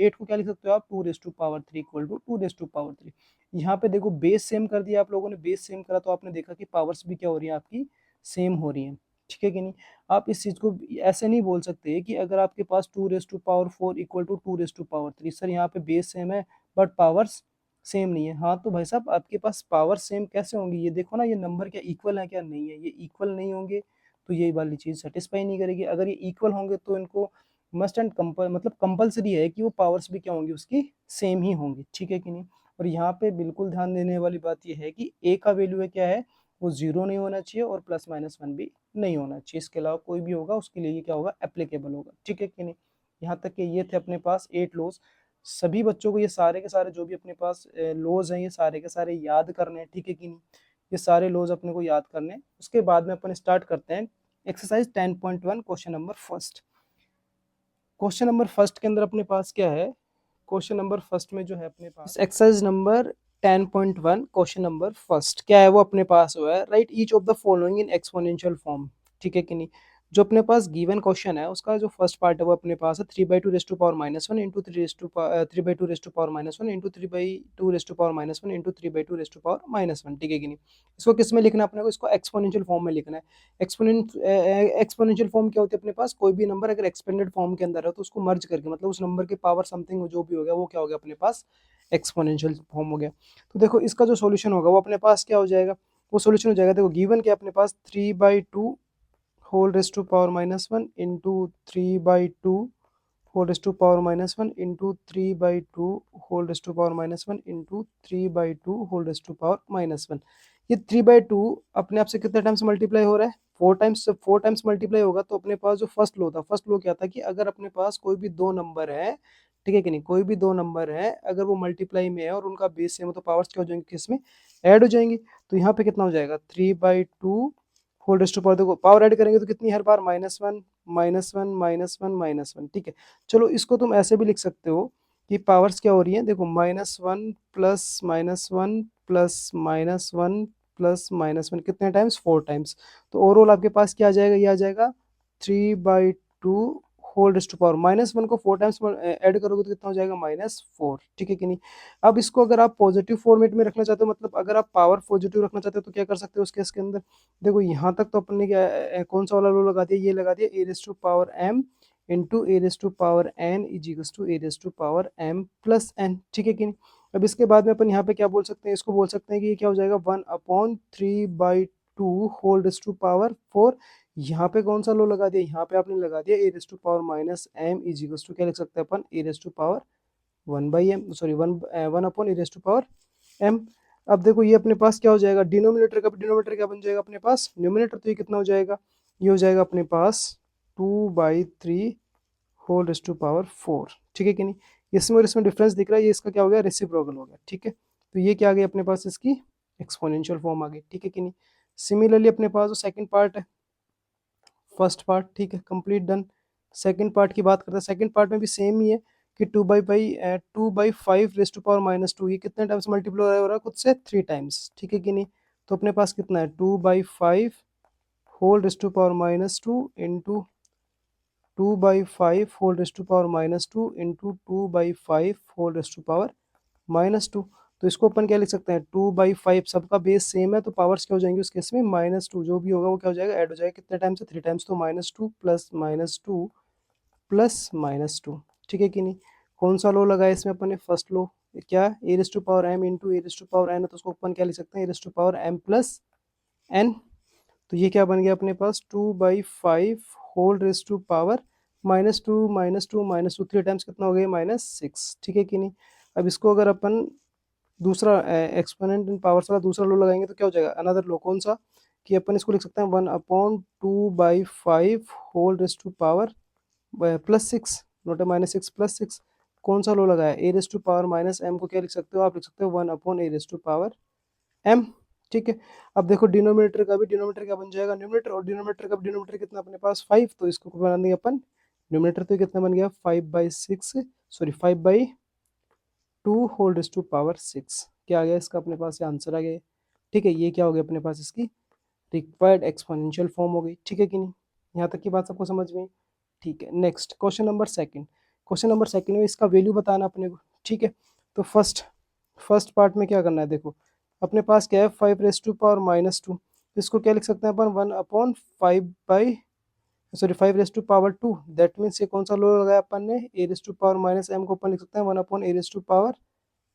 8 को क्या लिख सकते हो आप, 2 raise to power 3 equal to 2 raise to power 3। यहाँ पे देखो बेस सेम कर दिया आप लोगों ने, बेस सेम करा तो आपने देखा कि पावर्स भी क्या हो रही है आपकी, सेम हो रही है। ठीक है कि नहीं। आप इस चीज़ को ऐसे नहीं बोल सकते कि अगर आपके पास 2 raise to power 4 equal to 2 raise to power 3, sir यहाँ पे बेस सेम है बट पावर्स सेम नहीं है। हाँ तो भाई साहब आपके पास पावर सेम कैसे होंगी, ये देखो ना, ये नंबर क्या इक्वल है क्या, नहीं है। ये इक्वल नहीं होंगे तो यही वाली चीज़ सेटिस्फाई नहीं करेगी। अगर ये इक्वल होंगे तो इनको मस्ट एंड मतलब कंपलसरी है कि वो पावर्स भी क्या होंगी उसकी, सेम ही होंगी। ठीक है कि नहीं। और यहाँ पे बिल्कुल ध्यान देने वाली बात ये है कि ए का वैल्यू है क्या है, वो जीरो नहीं होना चाहिए और +-1 भी नहीं होना चाहिए। इसके अलावा कोई भी होगा उसके लिए ये क्या होगा, एप्लीकेबल होगा। ठीक है कि नहीं। यहाँ तक कि ये थे अपने पास 8 लॉज। सभी बच्चों को ये सारे के सारे जो भी अपने पास लॉज हैं ये सारे के सारे याद करने हैं। ठीक है कि नहीं। ये सारे लॉज अपने को याद करने हैं। उसके बाद में अपन स्टार्ट करते हैं exercise 10.1 question number first. Question number first के अंदर अपने पास क्या है, क्वेश्चन नंबर फर्स्ट में जो है अपने पास exercise number 10.1 question number first क्या है, वो अपने पास हुआ है, write each of the following in exponential form. ठीक है कि नहीं। जो अपने पास गिवन क्वेश्चन है उसका जो फर्स्ट पार्ट है वो अपने पास है 3/2 raise to power -1 into 3/2 into 3/2 into 3/2 ठीक है कि नहीं। इसको किस में लिखना है अपने को, इसको एक्सपोनेंशियल फॉर्म में लिखना है। एक्सपोनेंशियल फॉर्म क्या होती है अपने पास, कोई भी नंबर अगर एक्सपेंडेड फॉर्म के अंदर है तो उसको मर्ज करके, मतलब उस नंबर के पावर समथिंग जो भी हो गया वो क्या हो गया अपने पास, एक्सपोनेंशियल फॉर्म हो गया। तो देखो इसका जो सॉल्यूशन होगा वो अपने पास क्या हो जाएगा, वो सॉल्यूशन हो जाएगा, देखो गिवन क्या अपने पास 3/2 इंटू 3/2 इंटू 3/2 ये 3/2 अपने आप से कितने टाइम्स मल्टीप्लाई हो रहा है, 4 टाइम्स। जब 4 टाइम्स मल्टीप्लाई होगा तो अपने पास जो फर्स्ट लो था, फर्स्ट लो क्या था कि अगर अपने पास कोई भी दो नंबर है, ठीक है कि नहीं, कोई भी दो नंबर है अगर वो मल्टीप्लाई में है और उनका बेस सेम है तो पावर्स क्या हो जाएंगे, किसमें ऐड हो जाएंगी। तो यहाँ पे कितना हो जाएगा 3/2 देखो पावर ऐड करेंगे तो कितनी हर बार -1 -1 -1 -1। ठीक है। चलो इसको तुम ऐसे भी लिख सकते हो कि पावर्स क्या हो रही है, देखो -1 प्लस -1 प्लस -1 प्लस -1 कितने टाइम्स, 4 टाइम्स। तो ओवरऑल आपके पास क्या आ जाएगा, ये आ जाएगा 3/2 -1 को 4 टाइम्स ऐड करोगे तो कितना हो जाएगा, -4। ठीक है कि नहीं। अब इसको अगर आप पॉजिटिव फॉर्मेट में रखना चाहते हो, मतलब अगर आप पावर पॉजिटिव रखना चाहते हो तो क्या कर सकते हो उस केस के अंदर, देखो यहाँ तक तो अपन ने क्या कौन सा वाला लो लगा दिया, ये लगा दिया a⁻m into a⁻n equals to a⁻m+n। ठीक है कि नहीं। अब इसके बाद में अपन यहाँ पे क्या बोल सकते हैं, इसको बोल सकते हैं कि ये क्या हो जाएगा 1/3/2 यहाँ पे कौन सा लो लगा दिया, यहाँ पे आपने लगा दिया a⁻m इजिकल्स टू क्या लिख सकते हैं अपन, a⁻1/m, सॉरी 1/m। अब देखो ये अपने पास क्या हो जाएगा, डिनोमिनेटर का भी डिनोमिनेटर क्या बन जाएगा अपने पास, न्यूमिनेटर, तो ये कितना हो जाएगा, ये हो जाएगा अपने पास 2/3 ठीक है कि नहीं। इसमें और इसमें डिफरेंस दिख रहा है, ये इसका क्या हो गया, रेसिप्रोकल हो गया। ठीक है। तो ये क्या आ गया अपने पास, इसकी एक्सपोनेंशियल फॉर्म आ गई। ठीक है कि नहीं। सिमिलरली अपने पास जो सेकंड पार्ट है, फर्स्ट पार्ट, ठीक है, कंप्लीट डन। सेकंड पार्ट की बात करते हैं, सेकंड पार्ट में भी सेम ही है कि 2/5 ये कितने टाइम्स मल्टीप्लाई हो रहा है खुद से, 3 टाइम्स। ठीक है कि नहीं। तो अपने पास कितना है 2/5 इंटू 2/5 तो इसको अपन क्या लिख सकते हैं, 2/5, सबका बेस सेम है तो पावर्स क्या हो जाएंगे उस केस में, -2, जो भी होगा वो क्या हो जाएगा, ऐड हो जाएगा, कितने टाइम्स से, 3 टाइम्स, तो -2 प्लस -2 प्लस -2। ठीक है कि नहीं। कौन सा लो लगाया इसमें अपन ने, फर्स्ट लो, क्या a⁻m इंटू a⁻n है तो उसको अपन क्या लिख सकते हैं, a⁻m+n। तो ये क्या बन गया अपने पास 2/5 3 टाइम्स कितना हो गया, -6। ठीक है कि नहीं। अब इसको अगर अपन दूसरा एक्सपोनेंट इन पावर्स वाला दूसरा लो लगाएंगे तो क्या हो जाएगा, अनदर लो, कौन सा, कि अपन इसको लिख सकते हैं 1/2/5 नोट -6 कौन सा लो लगाया, a⁻m को क्या लिख सकते हो, आप लिख सकते हो 1/a⁻m। ठीक है। अब देखो डिनोमिनेटर का भी, डिनोमिनेटर क्या बन जाएगा, न्यूमिनेटर, और डिनोमिनेटर का भी डिनोमिनेटर कितना अपने पास 5, तो इसको बना देंगे अपन न्यूमिनेटर, तो कितना बन गया 5/6, sorry 5/2 2 whole raise to power 6। क्या आ गया इसका अपने पास, ये आंसर आ गया। ठीक है, ये क्या हो गया अपने पास, इसकी रिक्वायर्ड एक्सपोनेंशियल फॉर्म हो गई। ठीक है कि नहीं, यहाँ तक की बात सबको समझ में आई? ठीक है, next question number second. Question number second में इसका वैल्यू बताना अपने को। ठीक है, तो फर्स्ट फर्स्ट पार्ट में क्या करना है, देखो अपने पास क्या है 5 रेज टू पावर -2। इसको क्या लिख सकते हैं अपन, 1/5 दैट मीन्स ये कौन सा लो लगाया अपन ने, a raise to power -m को अपन लिख सकते हैं 1/a raise to power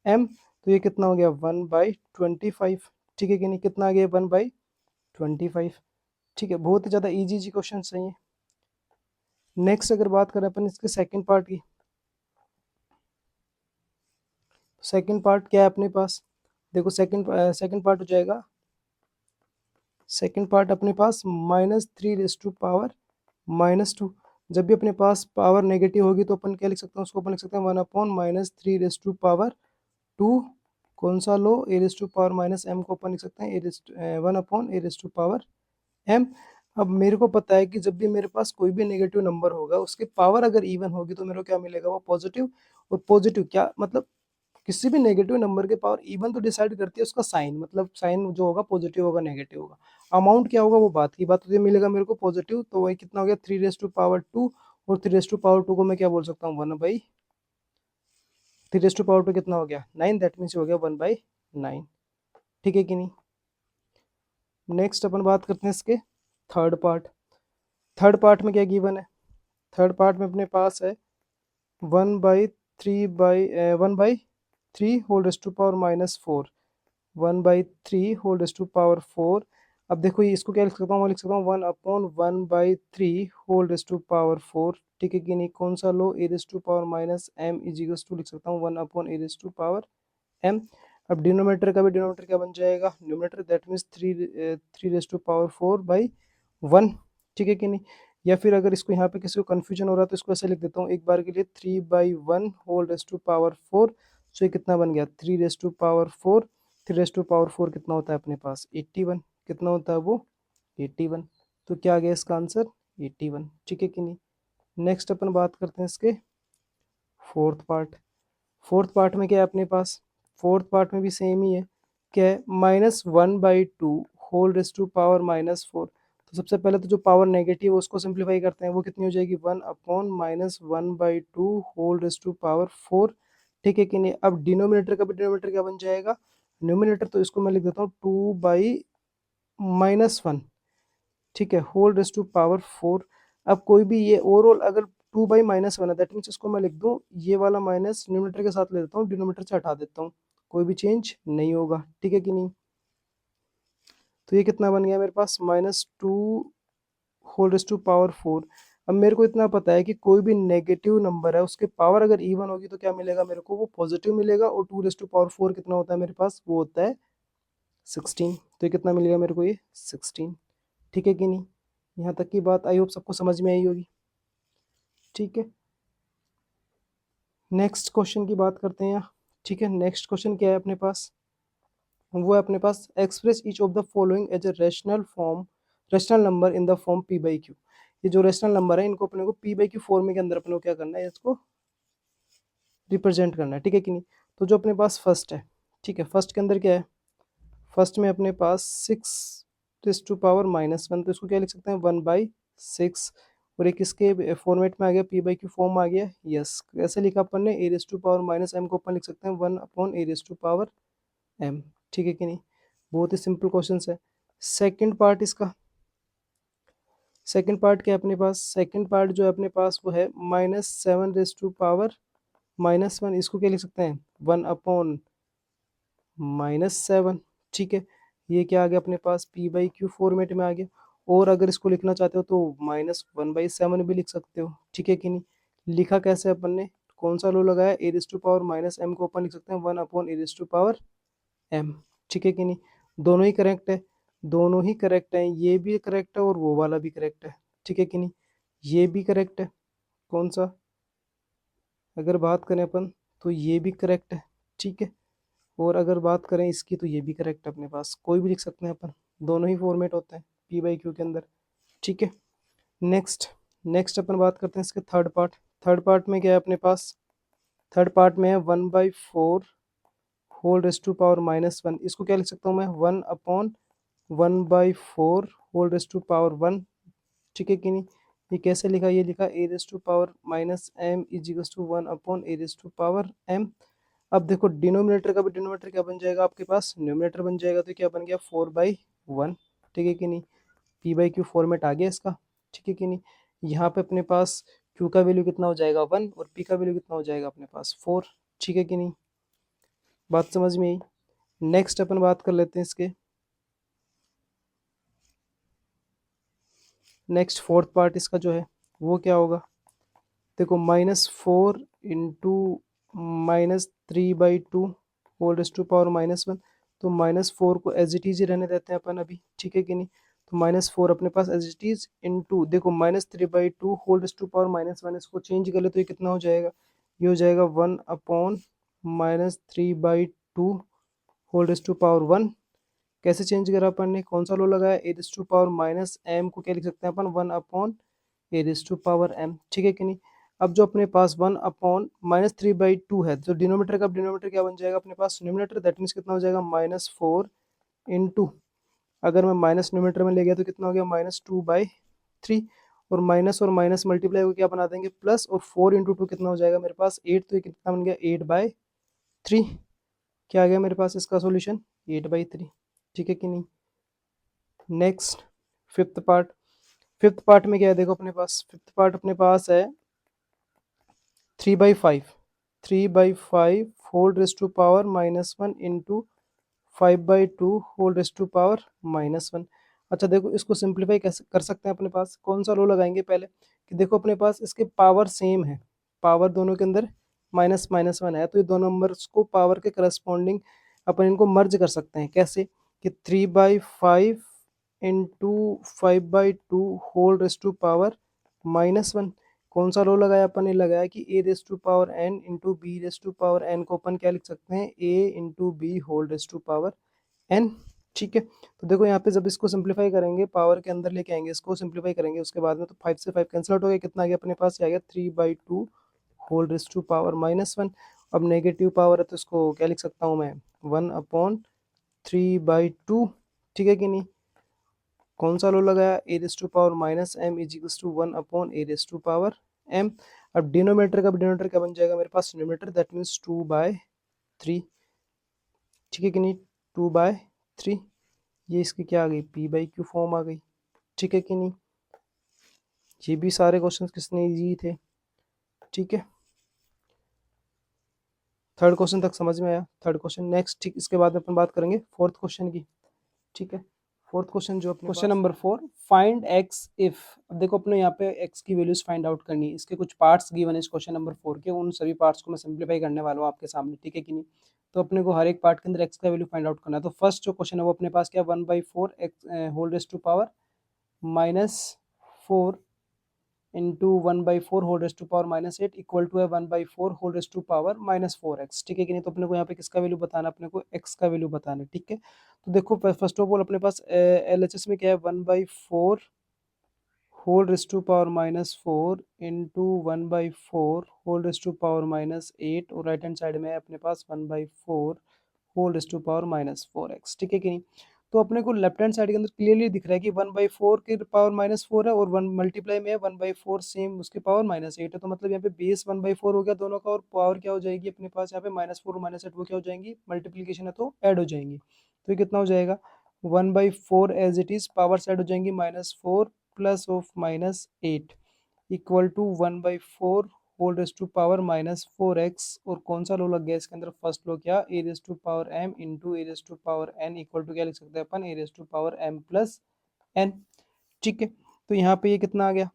m। तो ये कितना हो गया 1/25। ठीक है कि नहीं, कितना आ गया 1/25। ठीक है, बहुत ही ज़्यादा इजी इजी क्वेश्चन है ये। नेक्स्ट अगर बात करें अपन इसके सेकंड पार्ट की, सेकंड पार्ट क्या है अपने पास, देखो सेकंड पार्ट हो जाएगा, सेकंड पार्ट अपने पास -3 रेज टू पावर -2। जब भी अपने पास पावर नेगेटिव होगी तो अपन क्या लिख सकते हैं, उसको अपन लिख सकते हैं 1/-3 रेज टू पावर 2। कौन सा law, a raise to power -m को अपन लिख सकते हैं 1/a raise to power m। अब मेरे को पता है कि जब भी मेरे पास कोई भी नेगेटिव नंबर होगा उसकी पावर अगर इवन होगी तो मेरे को क्या मिलेगा, वो पॉजिटिव। और पॉजिटिव क्या मतलब, किसी भी नेगेटिव नंबर के पावर इवन तो डिसाइड करती है उसका साइन, मतलब साइन जो होगा पॉजिटिव होगा नेगेटिव होगा। अमाउंट क्या होगा वो बात की बात, तो ये मिलेगा मेरे को पॉजिटिव, तो वही कितना हो गया 3 रेज टू पावर 2। और 3 रेज टू पावर 2 को मैं क्या बोल सकता हूँ 1/3 रेज टू पावर 2 कितना हो गया 9, दैट मीन्स हो गया 1/9। ठीक है कि नहीं। नेक्स्ट अपन बात करते हैं इसके थर्ड पार्ट। थर्ड पार्ट में क्या गिवन है, थर्ड पार्ट में अपने पास है 1/3 whole raise to power -4, 1/3 whole raise to power 4। अब देखो ये इसको क्या लिख सकता हूँ, मैं लिख सकता हूँ 1/1/3 होल रेज टू पावर 4। ठीक है कि नहीं, कौन सा law, a raise to power -m इजिकल्स to लिख सकता हूँ 1/a raise to power m। अब डिनोमीटर का भी डिनोमीटर क्या बन जाएगा, numerator that means 3 raise to power 4/1। ठीक है कि नहीं, या फिर अगर इसको यहाँ पे किसी को कन्फ्यूजन हो रहा है तो इसको ऐसे लिख देता हूँ एक बार के लिए 3/1 whole raise to power 4। So ये कितना बन गया 3 raise to power 4। 3 raise to power 4 कितना होता है अपने पास 81। कितना होता है वो 81। तो क्या आ गया इसका आंसर 81। ठीक है कि नहीं। नेक्स्ट अपन बात करते हैं इसके फोर्थ पार्ट। फोर्थ पार्ट में क्या है अपने पास, फोर्थ पार्ट में भी सेम ही है। क्या है -1/2 होल रेज टू पावर -4। तो सबसे पहले तो जो पावर नेगेटिव है उसको सिंप्लीफाई करते हैं, वो कितनी हो जाएगी 1/-1/2 होल रेज टू पावर 4। ठीक है कि नहीं। अब डिनोमिनेटर का भी डिनोमिनेटर क्या बन जाएगा, न्यूमिनेटर तो इसको मैं लिख देता हूँ 2/-1। ठीक है, होल रेज टू पावर 4। अब कोई भी ये ओवरऑल अगर 2/-1 है दैट मीन्स इसको मैं लिख दूं ये वाला माइनस न्यूमरेटर के साथ ले लेता हूँ, डिनोमिनेटर से हटा देता हूँ, कोई भी चेंज नहीं होगा। ठीक है कि नहीं। तो ये कितना बन गया मेरे पास -2 होल रेज टू पावर 4। अब मेरे को इतना पता है कि कोई भी नेगेटिव नंबर है उसके पावर अगर इवन होगी तो क्या मिलेगा मेरे को, वो पॉजिटिव मिलेगा। और 2 रेज टू पावर 4 कितना होता है मेरे पास, वो होता है 16। तो ये कितना मिलेगा मेरे को, ये 16। ठीक है कि नहीं, यहाँ तक की बात आई होप सबको समझ में आई होगी। ठीक है, नेक्स्ट क्वेश्चन की बात करते हैं यहाँ। ठीक है, नेक्स्ट क्वेश्चन क्या है अपने पास, वो है अपने पास express each of the following as a rational number in the form p/q। ये जो रेशनल नंबर है इनको अपने को p/q फॉर्म के अंदर अपने को क्या करना है, इसको रिप्रेजेंट करना है। ठीक है कि नहीं। तो जो अपने पास फर्स्ट है, ठीक है, फर्स्ट के अंदर क्या है, फर्स्ट में अपने पास 6 रेज टू पावर -1। तो इसको क्या लिख सकते हैं 1/6। और एक इसके फॉर्मेट में आ गया p/q फॉर्म आ गया। यस, कैसे लिखा अपन ने, a raise to power -m को अपन लिख सकते हैं 1/a raise to power m। ठीक है कि नहीं, बहुत ही सिंपल क्वेश्चन है। सेकंड पार्ट इसका, सेकंड पार्ट क्या है अपने पास, सेकंड पार्ट जो है अपने पास वो है -7 रेज टू पावर -1। इसको क्या लिख सकते हैं 1/-7। ठीक है, ये क्या आ गया अपने पास p/q फॉर्मेट में आ गया। और अगर इसको लिखना चाहते हो तो -1/7 भी लिख सकते हो। ठीक है कि नहीं, लिखा कैसे अपन ने, कौन सा लो लगाया, ए रेज टू पावर -m को अपन लिख सकते हैं 1/a raise to power m। ठीक है कि नहीं, दोनों ही करेक्ट है, दोनों ही करेक्ट है, ये भी करेक्ट है और वो वाला भी करेक्ट है। ठीक है कि नहीं, ये भी करेक्ट है, कौन सा, अगर बात करें अपन तो ये भी करेक्ट है। ठीक है, और अगर बात करें इसकी तो ये भी करेक्ट है, अपने पास कोई भी लिख सकते हैं अपन, दोनों ही फॉर्मेट होते हैं p/q के अंदर। ठीक है, नेक्स्ट नेक्स्ट अपन बात करते हैं इसके थर्ड पार्ट। थर्ड पार्ट में क्या है अपने पास, थर्ड पार्ट में है 1/4 होल रेस टू पावर -1। इसको क्या लिख सकता हूँ मैं, 1/1/4 होल रेस टू पावर 1। ठीक है कि नहीं। ये कैसे लिखा, ये लिखा a raise to power -m इजिकल्स to 1/a raise to power m। अब देखो डिनोमिनेटर का भी डिनोमिनेटर क्या बन जाएगा आपके पास, न्यूमिनेटर बन जाएगा, तो क्या बन गया 4/1। ठीक है कि नहीं। p/q फॉर्मेट आ गया इसका। ठीक है कि नहीं। यहाँ पे अपने पास q का वैल्यू कितना हो जाएगा 1 और p का वैल्यू कितना हो जाएगा अपने पास 4। ठीक है कि नहीं। बात समझ में आई। नेक्स्ट अपन बात कर लेते हैं इसके। नेक्स्ट फोर्थ पार्ट इसका जो है वो क्या होगा, देखो -4 into -3/2 whole raise to power -1। तो -4 को एज इट इज ही रहने देते हैं अपन अभी। ठीक है कि नहीं। तो -4 अपने पास एज इट इज इंटू देखो -3/2 होल रेस टू पावर -1। इसको चेंज कर ले तो ये कितना हो जाएगा, ये हो जाएगा 1/-3/2 होल रेस टू पावर 1। कैसे चेंज करा अपन ने, कौन सा लो लगाया, ए रेस टू पावर -m को क्या लिख सकते हैं अपन, 1/a raise to power m। ठीक है कि नहीं। अब जो अपने पास 1/-3/2 है, तो डिनोमीटर का डिनोमीटर क्या बन जाएगा अपने पास न्यूमिनेटर, दैट मीन्स कितना हो जाएगा -4 इंटू, अगर मैं माइनस न्यूमिनेटर में ले गया तो कितना हो गया -2/3। और माइनस मल्टीप्लाई को क्या बना देंगे प्लस, और 4 इंटू 2 कितना हो जाएगा मेरे पास 8, तो ये कितना बन गया 8/3। क्या आ गया मेरे पास इसका सॉल्यूशन 8/3। ठीक है कि नहीं। Next fifth part. Fifth part में क्या है, देखो अपने पास फिफ्थ पार्ट अपने पास है 3/5। 3/5 whole raise to power -1 into 5/2 whole raise to power -1। अच्छा देखो इसको सिंप्लीफाई कैसे कर सकते हैं अपने पास, कौन सा रो लगाएंगे पहले, कि देखो अपने पास इसके पावर सेम है, पावर दोनों के अंदर -1 है, तो ये दोनों नंबर्स को पावर के करस्पॉन्डिंग अपन इनको मर्ज कर सकते हैं। कैसे कि 3/5 into 5/2 whole raise to power -1। कौन सा रो लगाया अपन ने, लगाया कि ए raise to power n into b raise to power n को अपन क्या लिख सकते हैं, a into b whole raise to power n। ठीक है। तो देखो यहाँ पे जब इसको सिंप्लीफाई करेंगे, पावर के अंदर लेके आएंगे, इसको सिंप्लीफाई करेंगे उसके बाद में, तो 5 से 5 कैंसिल आउट हो गया, कितना आ गया अपने पास, ये आ गया 3/2 होल रेस टू पावर -1। अब नेगेटिव पावर है तो इसको क्या लिख सकता हूँ मैं, 1/3/2। ठीक है कि नहीं। कौन सा लो लगाया, ए raise to power -m इजिकल्स to 1/a raise to power m। अब डिनोमीटर का डिनोमीटर क्या बन जाएगा मेरे पास न्यूमिनेटर, दैट मीन्स 2/3। ठीक है कि नहीं, 2/3। ये इसकी क्या आ गई, p/q फॉर्म आ गई। ठीक है कि नहीं। ये भी सारे क्वेश्चन किसने इजी थे। ठीक है। थर्ड क्वेश्चन तक समझ में आया, थर्ड क्वेश्चन। नेक्स्ट ठीक इसके बाद अपन बात करेंगे फोर्थ क्वेश्चन की। ठीक है। फोर्थ क्वेश्चन जो अपने question number 4, find x if. अब देखो अपने यहाँ पे x की वैल्यूज फाइंड आउट करनी है। इसके कुछ पार्ट्स गिवन है इस क्वेश्चन नंबर 4 के, उन सभी पार्ट्स को मैं सिंप्लीफाई करने वाला हूँ आपके सामने। ठीक है कि नहीं। तो अपने को हर एक पार्ट के अंदर x का वैल्यू फाइंड आउट करना है। तो फर्स्ट जो क्वेश्चन है वो अपने पास क्या, 1/4 x whole raise to power -4 into 1/4 whole raise to power -8 equal to है 1/4 whole raise to power -4x। ठीक है कि नहीं। तो अपने को यहाँ पे किसका वैल्यू बताना, अपने को x का वैल्यू बताना है। ठीक है। तो देखो फर्स्ट ऑफ ऑल अपने पास LHS में क्या है, 1/4 whole raise to power -4 into 1/4 whole raise to power -8, और राइट हैंड साइड में है अपने पास 1/4 whole raise to power -4x। ठीक है कि नहीं। तो अपने को लेफ्ट हैंड साइड के अंदर क्लियरली दिख रहा है कि 1/4 के पावर -4 है, और 1 मल्टीप्लाई में है 1/4 सेम उसके पावर -8 है। तो मतलब यहाँ पे बेस 1/4 हो गया दोनों का, और पावर क्या हो जाएगी अपने पास यहाँ पे -4 और -8 वो क्या हो जाएंगी, मल्टीप्लीकेशन है तो ऐड हो जाएंगी। तो ये कितना हो जाएगा 1/4 as it is, power side हो जाएंगी -4 plus of -8 equal to 1/4 whole raise to power -4x। और कौन सा लो लग गया इसके अंदर, फर्स्ट लो क्या, a raise to power m into a raise to power n equal to क्या लिख सकते हैं अपन, ए raise to power m plus n। ठीक है। तो यहाँ पे ये कितना आ गया,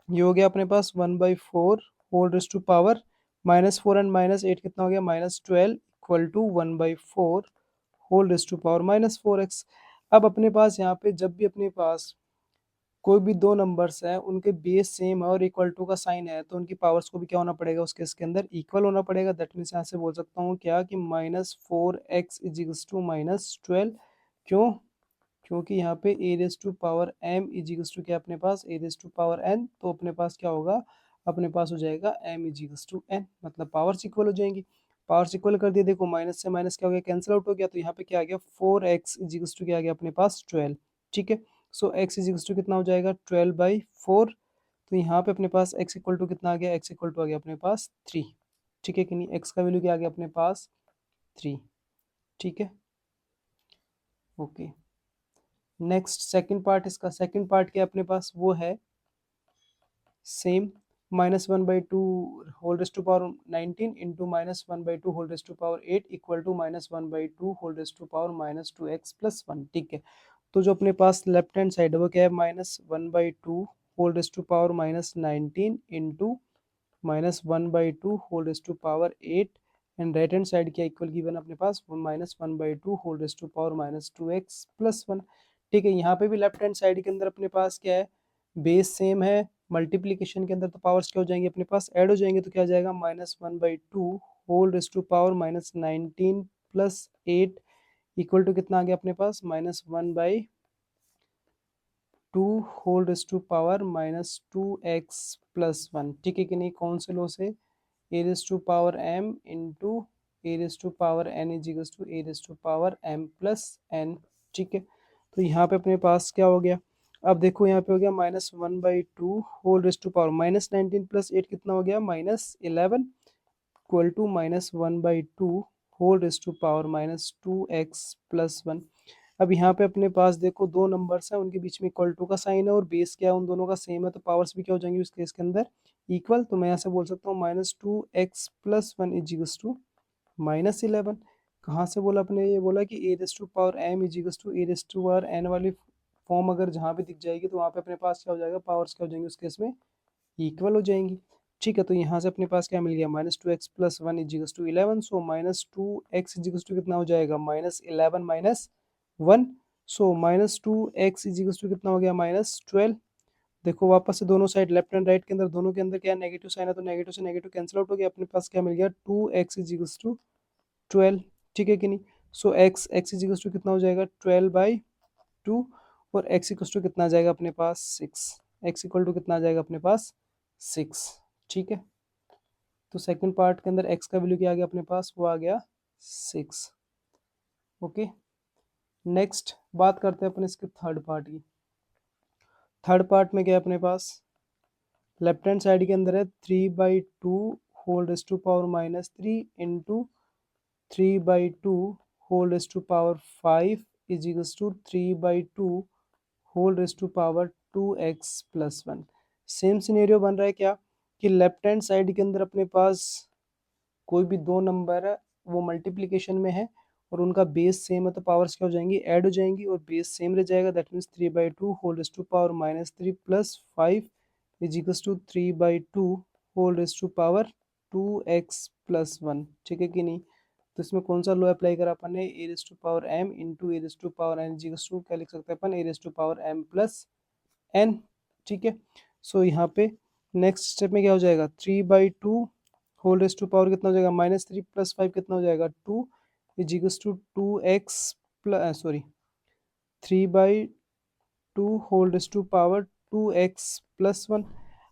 ये हो गया अपने पास 1/4 whole raise to power -4 and -8 कितना हो गया -12 equal to 1/4 whole raise to power -4x। अब अपने पास यहाँ पे जब भी अपने पास कोई भी दो नंबर्स हैं, उनके बेस सेम है और इक्वल टू का साइन है, तो उनकी पावर्स को भी क्या होना पड़ेगा, उसके इसके अंदर इक्वल होना पड़ेगा। दैट मीन्स यहाँ से बोल सकता हूँ क्या कि -4x इजिकल्स टू -12। क्यों, क्योंकि यहाँ पे a raise to power m इजिकल्स to क्या अपने पास, a raise to power n, तो अपने पास क्या होगा अपने पास हो जाएगा m इजिकल्स टू n, मतलब पावर्स इक्वल हो जाएंगी। पावर्स इक्वल कर दिए, देखो माइनस से माइनस क्या हो गया, कैंसिल आउट हो गया, तो यहाँ पे क्या आ गया 4x इजिकल्स टू क्या आ गया अपने पास 12। ठीक है, सो x इजिकल्स टू कितना हो जाएगा 12/4। तो यहाँ पे अपने पास x इक्वल टू कितना आ गया, x इक्वल टू आ गया अपने पास 3। ठीक है कि नहीं, x का वैल्यू क्या आ गया अपने पास 3। ठीक है, ओके। नेक्स्ट सेकंड पार्ट, इसका सेकंड पार्ट क्या अपने पास वो है same, -1/2 whole raise to power 19 into -1/2 whole raise to power 8 equal to -1/2 whole raise to power -2x plus 1। ठीक है, तो जो अपने पास लेफ्ट हैंड साइड है वो क्या है -1/2 whole raise to power -19 into -1/2 whole raise to power 8, and right hand side क्या इक्वल गिवन अपने पास -1/2 whole raise to power -2x plus 1। ठीक है, यहाँ पे भी लेफ्ट हैंड साइड के अंदर अपने पास क्या है, बेस सेम है, मल्टीप्लीकेशन के अंदर तो पावर्स क्या हो जाएंगे अपने पास ऐड हो जाएंगे, तो क्या आ जाएगा -1/2 whole raise to power -19 plus 8 equal to कितना आ गया अपने पास -1/2 whole raise to power -2x plus 1। ठीक है कि नहीं, कौन से लो से, a raise to power m into a raise to power n equals to A raise to power m plus n। ठीक है, तो यहाँ पे अपने पास क्या हो गया, अब देखो यहाँ पे हो गया -1/2 whole raise to power -19 plus 8 कितना हो गया -11 equal to -1/2 whole raise to power -2x plus 1। अब यहाँ पे अपने पास देखो दो नंबर्स हैं, उनके बीच में इक्वल टू का साइन है और बेस क्या है उन दोनों का सेम है, तो पावर्स भी क्या हो जाएंगी उस केस के अंदर इक्वल। तो मैं यहाँ से बोल सकता हूँ -2x प्लस 1 इजिकल्स टू -11। कहाँ से बोला अपने, ये बोला कि a raise to power m इजिकल्स to A raise to power n वाली फॉर्म अगर जहाँ पे दिख जाएगी तो वहाँ पे अपने पास क्या हो जाएगा, पावर्स क्या हो जाएंगी उस केस में इक्वल हो जाएंगी। ठीक है, तो यहाँ से अपने पास क्या मिल गया -2x plus 1 equals to 11, so -2x equals to कितना हो जाएगा -11 -1, सो -2x इजिकल्स टू कितना हो गया -12। देखो वापस से दोनों साइड लेफ्ट एंड राइट के अंदर दोनों के अंदर क्या नेगेटिव साइन है, तो नेगेटिव से नेगेटिव कैंसिल आउट हो गया, अपने पास क्या मिल गया 2x इजिकल्स टू 12। ठीक है कि नहीं, सो x इजिकल्स टू कितना हो जाएगा 12/2, और x इक्वल टू कितना आ जाएगा अपने पास 6। x इक्वल टू कितना आ जाएगा अपने पास 6। ठीक है, तो सेकंड पार्ट के अंदर x का वैल्यू क्या आ गया अपने पास, वो आ गया 6। ओके, नेक्स्ट बात करते हैं अपने इसके थर्ड पार्ट की। थर्ड पार्ट में क्या है अपने पास, लेफ्ट हैंड साइड के अंदर है 3/2 whole raise to power -3 into 3/2 whole raise to power 5 equals to 3/2 whole raise to power 2x plus 1। Same scenario बन रहा है क्या, कि लेफ्ट हैंड साइड के अंदर अपने पास कोई भी दो नंबर है वो मल्टीप्लीकेशन में है और उनका बेस सेम है, तो पावर्स क्या हो जाएंगी ऐड हो जाएंगी और बेस सेम रह जाएगा, that means 3/2 whole raise to power -3 plus 5 equals to 3/2 whole raise to power 2x plus 1। ठीक है कि नहीं, तो इसमें कौन सा लॉ अप्लाई करा अपन ने, a raise to power m into a raise to power n equals to क्या लिख सकते हैं अपन, a raise to power m plus n। ठीक है, सो यहाँ पे नेक्स्ट स्टेप में क्या हो जाएगा 3/2 होल रेज टू पावर कितना हो जाएगा -3 प्लस 5 कितना हो जाएगा 2 equals to 2x plus sorry 3/2 whole raise to power 2x plus 1।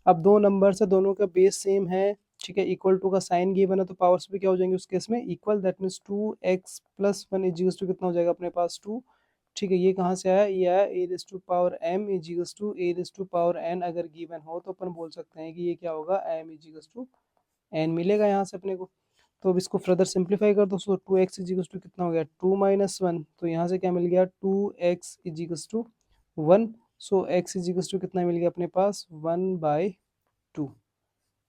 अब दो नंबर से दोनों का बेस सेम है, ठीक है, इक्वल टू का साइन गिवन है, तो पावर्स भी क्या हो जाएंगे उस केस में equal, that means 2x plus 1 equals to कितना हो जाएगा अपने पास 2। ठीक है, ये कहाँ से आया, ये आया A raise to power m इजिकल्स to A raise to power n अगर गिवन हो तो अपन बोल सकते हैं कि ये क्या होगा m इजिकल्स टू n मिलेगा यहाँ से अपने को। तो अब इसको फर्दर सिंप्लीफाई कर दो, सो 2x इजिकल्स टू कितना हो गया 2 - 1, तो यहाँ से क्या मिल गया 2x equals to 1, so x equals to कितना मिल गया अपने पास 1/2।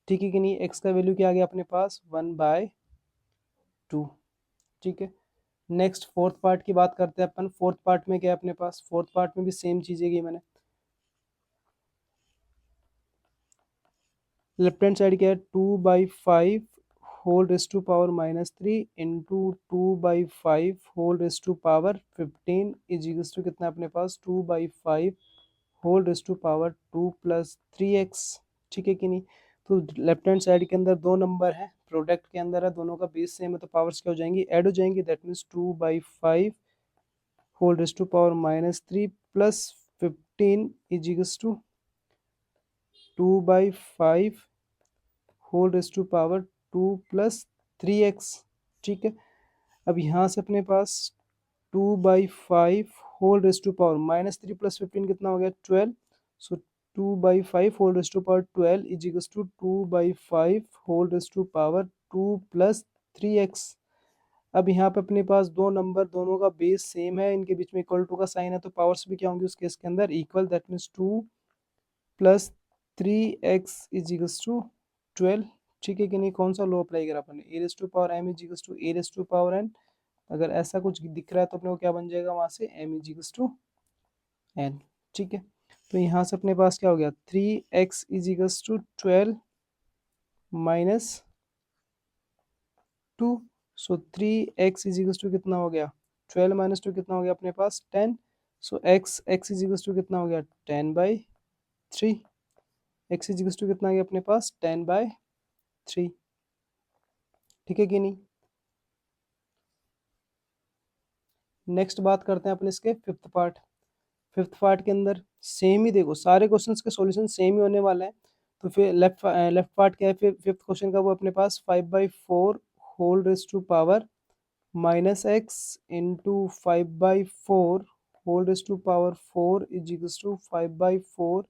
ठीक है कि नहीं, x का वैल्यू क्या आ गया अपने पास 1/2। ठीक है, नेक्स्ट फोर्थ पार्ट की बात करते हैं अपन। फोर्थ पार्ट में क्या है अपने पास, फोर्थ पार्ट में भी सेम चीज़ें की मैंने, लेफ्ट हैंड साइड क्या है 2/5 whole raise to power -3 into 2/5 whole raise to power 15 equals to कितना अपने पास 2/5 whole raise to power 2 plus 3x। ठीक है कि नहीं, तो लेफ्ट हैंड साइड के अंदर दो नंबर है, प्रोडक्ट के अंदर है, दोनों का बेस सेम है, तो पावर्स क्या हो जाएंगी ऐड हो जाएंगी, that means 2/5 whole raise to power -3 plus 15 equals to 2/5 whole raise to power 2+3x। ठीक है, अब यहाँ से अपने पास 2/5 होल रेस टू पावर -3 + 15 कितना हो गया 12। So 2/5 whole raise to power 12 is equals to 2/5 whole raise to power 2+3x। अब यहाँ पे अपने पास दो नंबर दोनों का बेस सेम है, इनके बीच में इक्वल टू का साइन है, तो पावर्स भी क्या होंगी उस केस के अंदर equal. That means 2+3x is equals to 12। ठीक है कि नहीं, कौन सा लॉ अप्लाई करा अपन ने, A raise to power m is equals to A raise to power n। अगर ऐसा कुछ दिख रहा है तो अपने को क्या बन जाएगा वहां से m is equals to n। ठीक है, तो यहाँ से अपने पास क्या हो गया 3x is equals to 12 minus 2। So 3x is equals to कितना हो गया 12 माइनस 2 कितना हो गया अपने पास 10। सो x इज इक्वल्स टू कितना हो गया 10/3। x इज इक्वल्स टू कितना आ गया अपने पास 10/3। ठीक है कि नहीं। नेक्स्ट बात करते हैं अपन इसके फिफ्थ पार्ट। फिफ्थ पार्ट के अंदर सेम ही देखो, सारे क्वेश्चंस के सॉल्यूशन सेम ही होने वाले हैं। तो फिर लेफ्ट पार्ट क्या है फिर फिफ्थ क्वेश्चन का, वो अपने पास 5/4 whole raise to power -x into 5/4 whole raise to power 4 is equals to 5/4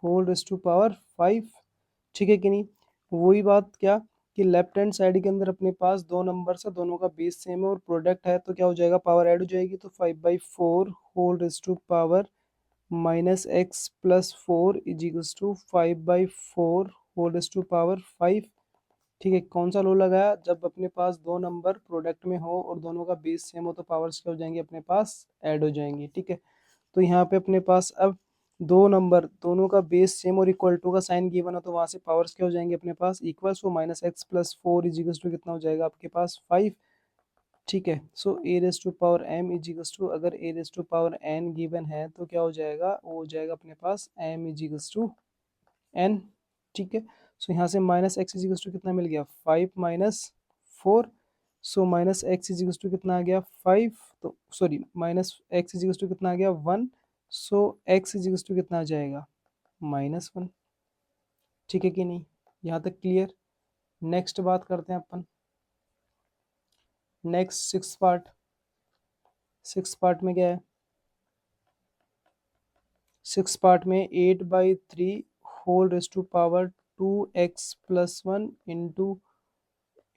whole raise to power 5। ठीक है कि नहीं। वही बात क्या कि लेफ्ट हैंड साइड के अंदर अपने पास दो नंबर है, दोनों का बेस सेम है और प्रोडक्ट है, तो क्या हो जाएगा पावर ऐड हो जाएगी। तो 5/4 whole raise to power -x+4 is equals to 5/4 whole raise to power 5। ठीक है, कौन सा लो लगाया, जब अपने पास दो नंबर प्रोडक्ट में हो और दोनों का बेस सेम हो तो पावर्स क्या हो जाएंगे अपने पास ऐड हो जाएंगी। ठीक है, तो यहाँ पे अपने पास अब दो नंबर दोनों का बेस सेम और इक्वल टू का साइन गिवन है, तो वहां से पावर्स क्या हो जाएंगे अपने पास equal. So -x+4 is equal to कितना हो जाएगा आपके पास 5। ठीक है, so A raise to power m is equal to, अगर A raise to power n given है तो क्या हो जाएगा, वो हो जाएगा अपने पास m is equal to n। ठीक है, सो यहाँ से -x इज इक्वल टू कितना मिल गया 5-4। So -x is equal to कितना आ गया 5, तो sorry -x is equal to कितना आ गया 1। So x is equal to कितना आ जाएगा -1। ठीक है कि नहीं, यहाँ तक क्लियर। नेक्स्ट बात करते हैं अपन, next six part. Six part में क्या है, सिक्स पार्ट में 8/3 whole raise to power 2x+1 into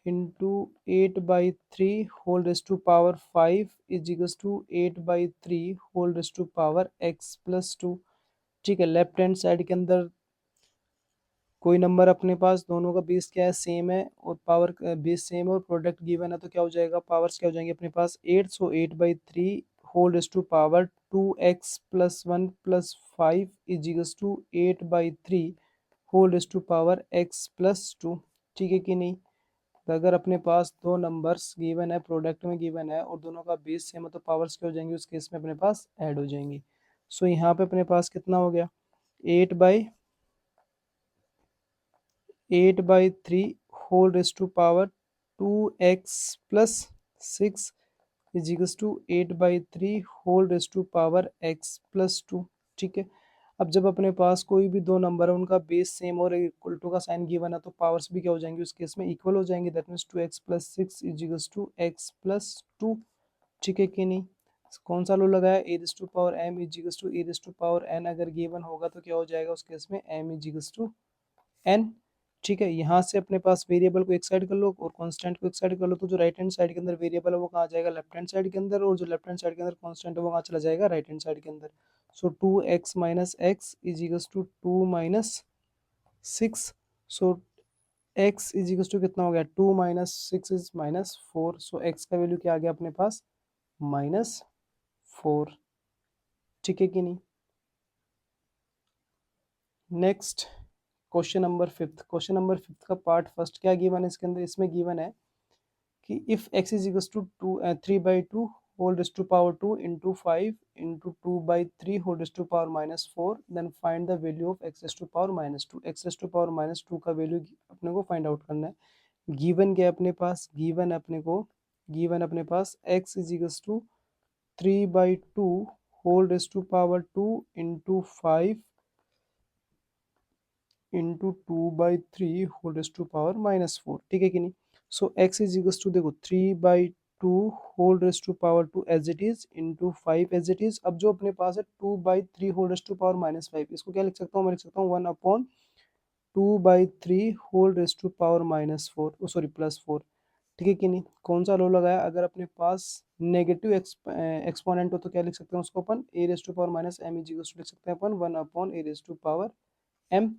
8/3 whole raise to power 5 is equal to 8/3 whole raise to power x+2। ठीक है, लेफ्ट हैंड साइड के अंदर कोई नंबर अपने पास दोनों का बेस क्या है सेम है और पावर बेस सेम है और प्रोडक्ट गिवन है, तो क्या हो जाएगा पावर्स क्या हो जाएंगे अपने पास 8। So 8/3 whole raise to power 2x+1+5 is equal to 8/3 whole raise to power x+2। ठीक है कि नहीं, तो अगर अपने पास दो नंबर्स गिवन है प्रोडक्ट में गिवन है और दोनों का बेस सेम है तो पावर्स क्या हो जाएंगी उस केस में अपने पास ऐड हो जाएंगी। सो यहाँ पे अपने पास कितना हो गया 8/3 whole raise to power 2x+6 is equal to 8/3 whole raise to power x+2। ठीक है, अब जब अपने पास कोई भी दो नंबर है उनका बेस सेम और इक्वल टू का साइन गिवन है तो पावर्स भी क्या हो जाएंगी उस केस में इक्वल हो जाएंगे। That means 2x+6 is equal to x+2। ठीक है कि नहीं, कौन सा लो लगाया ए raise to power m is equal to A raise to power n, अगर गिवन होगा तो क्या हो जाएगा उस केस में m is equal to n। ठीक है, यहाँ से अपने पास वेरिएबल को एक साइड कर लो और कांस्टेंट को एक साइड कर लो, तो जो राइट हैंड साइड के अंदर वेरिएबल है वो कहाँ जाएगा लेफ्ट हैंड साइड के अंदर, और जो लेफ्ट हैंड साइड के अंदर कांस्टेंट है वो कहाँ चला जाएगा राइट हैंड साइड के अंदर। So 2x minus x is equals to 2 minus 6। So x is equals to कितना हो गया 2 माइनस 6 इज -4। सो x का वैल्यू क्या आ गया अपने पास -4। ठीक है कि नहीं। Next question number fifth. Question number fifth का पार्ट फर्स्ट क्या गिवन है इसके अंदर, इसमें गिवन है कि if x is equal to 3/2 whole raise to power 2 into 5 into 2/3 whole raise to power -4 then find the value of x raise to power -2। x raise to power -2 का value अपने को find out करना है। Given क्या है अपने पास, given अपने पास x is equal to 3/2 whole raise to power 2 into 5 into 2/3 whole raise to power -4, ठीक है कि नहीं। So x is equals to देखो 3/2 whole raise to power 2 as it is into 5 as it is. अब जो अपने पास है 2/3 होल रेस टू पावर -5, इसको क्या लिख सकता हूँ, मैं लिख सकता हूँ 1/2/3 whole raise to power -4, sorry +4, ठीक है कि नहीं। कौन सा लो लगाया, अगर अपने पास नेगेटिव एक्सपोनेंट हो तो क्या लिख सकते हैं उसको अपन, ए raise to power -m is equals to लिख सकते हैं अपन 1/a raise to power m।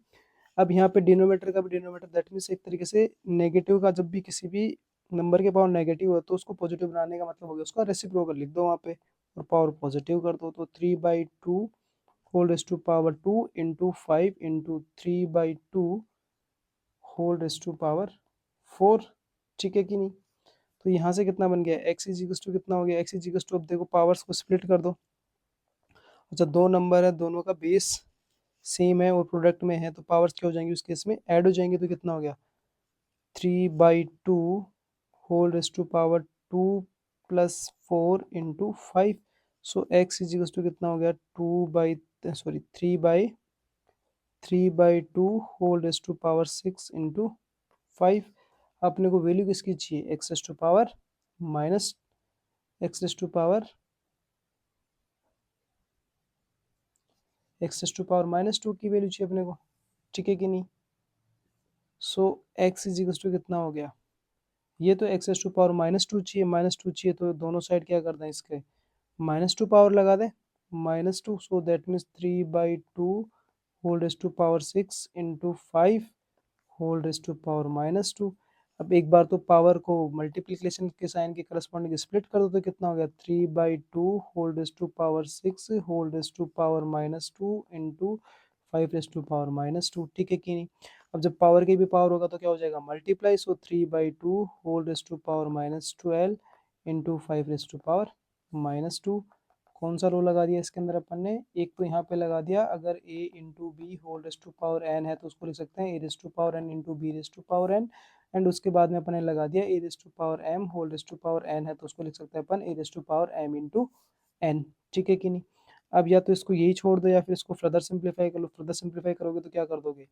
अब यहाँ पे डिनोमीटर का भी डिनोमीटर, दैट मीन्स एक तरीके से नेगेटिव का जब भी किसी भी नंबर के पावर नेगेटिव हो तो उसको पॉजिटिव बनाने का मतलब हो गया उसका रेसिप्रोकल लिख दो वहाँ पे और पावर पॉजिटिव कर दो, तो 3/2 whole raise to power 2 into 5 into 3/2 whole raise to power 4, ठीक है कि नहीं। तो यहाँ से कितना बन गया, एक्स इज इक्वल्स टू कितना हो गया, एक्स इज इक्वल्स टू, अब देखो पावर्स को स्प्लिट कर दो। अच्छा, दो नंबर है, दोनों का बेस सेम है और प्रोडक्ट में है तो पावर्स क्या हो जाएंगी उस केस में, ऐड हो जाएंगे, तो कितना हो गया 3/2 whole raise to power 2 +4 into 5। So x is equals to कितना हो गया 3/2 whole raise to power 6 into 5। अपने को वैल्यू किसकी चाहिए, x raise to power minus x raise to power -2 की वैल्यू चाहिए अपने को, ठीक है कि नहीं। So x is equals to कितना हो गया, ये तो एक्स रेस टू पावर -2 चाहिए, -2 चाहिए तो दोनों साइड क्या कर दें इसके -2 पावर लगा दें, -2, so that means 3/2 whole raise to power 6 into 5 whole raise to power -2। अब एक बार तो पावर को मल्टीप्लिकेशन के साइन के करस्पॉन्डिंग स्प्लिट कर दो तो कितना हो गया 3/2 whole raise to power 6 whole raise to power -2 into 5 raise to power -2, ठीक है कि नहीं। अब जब पावर की भी पावर होगा तो क्या हो जाएगा multiply, so 3/2 whole raise to power -12 into 5 raise to power -2। कौन सा रो लगा दिया इसके अंदर अपन ने, एक तो यहाँ पे लगा दिया, अगर a into b whole raise to power n है तो उसको लिख सकते हैं a raise to power n into b raise to power n, and उसके बाद में अपन ने लगा दिया a raise to power m whole raise to power n है तो उसको लिख सकते हैं अपन a raise to power m into n, ठीक है कि नहीं। अब या तो इसको यही छोड़ दो या फिर इसको फर्दर सिंप्लीफाई कर लो, फर्दर सिंप्लीफाई करोगे तो क्या कर दोगे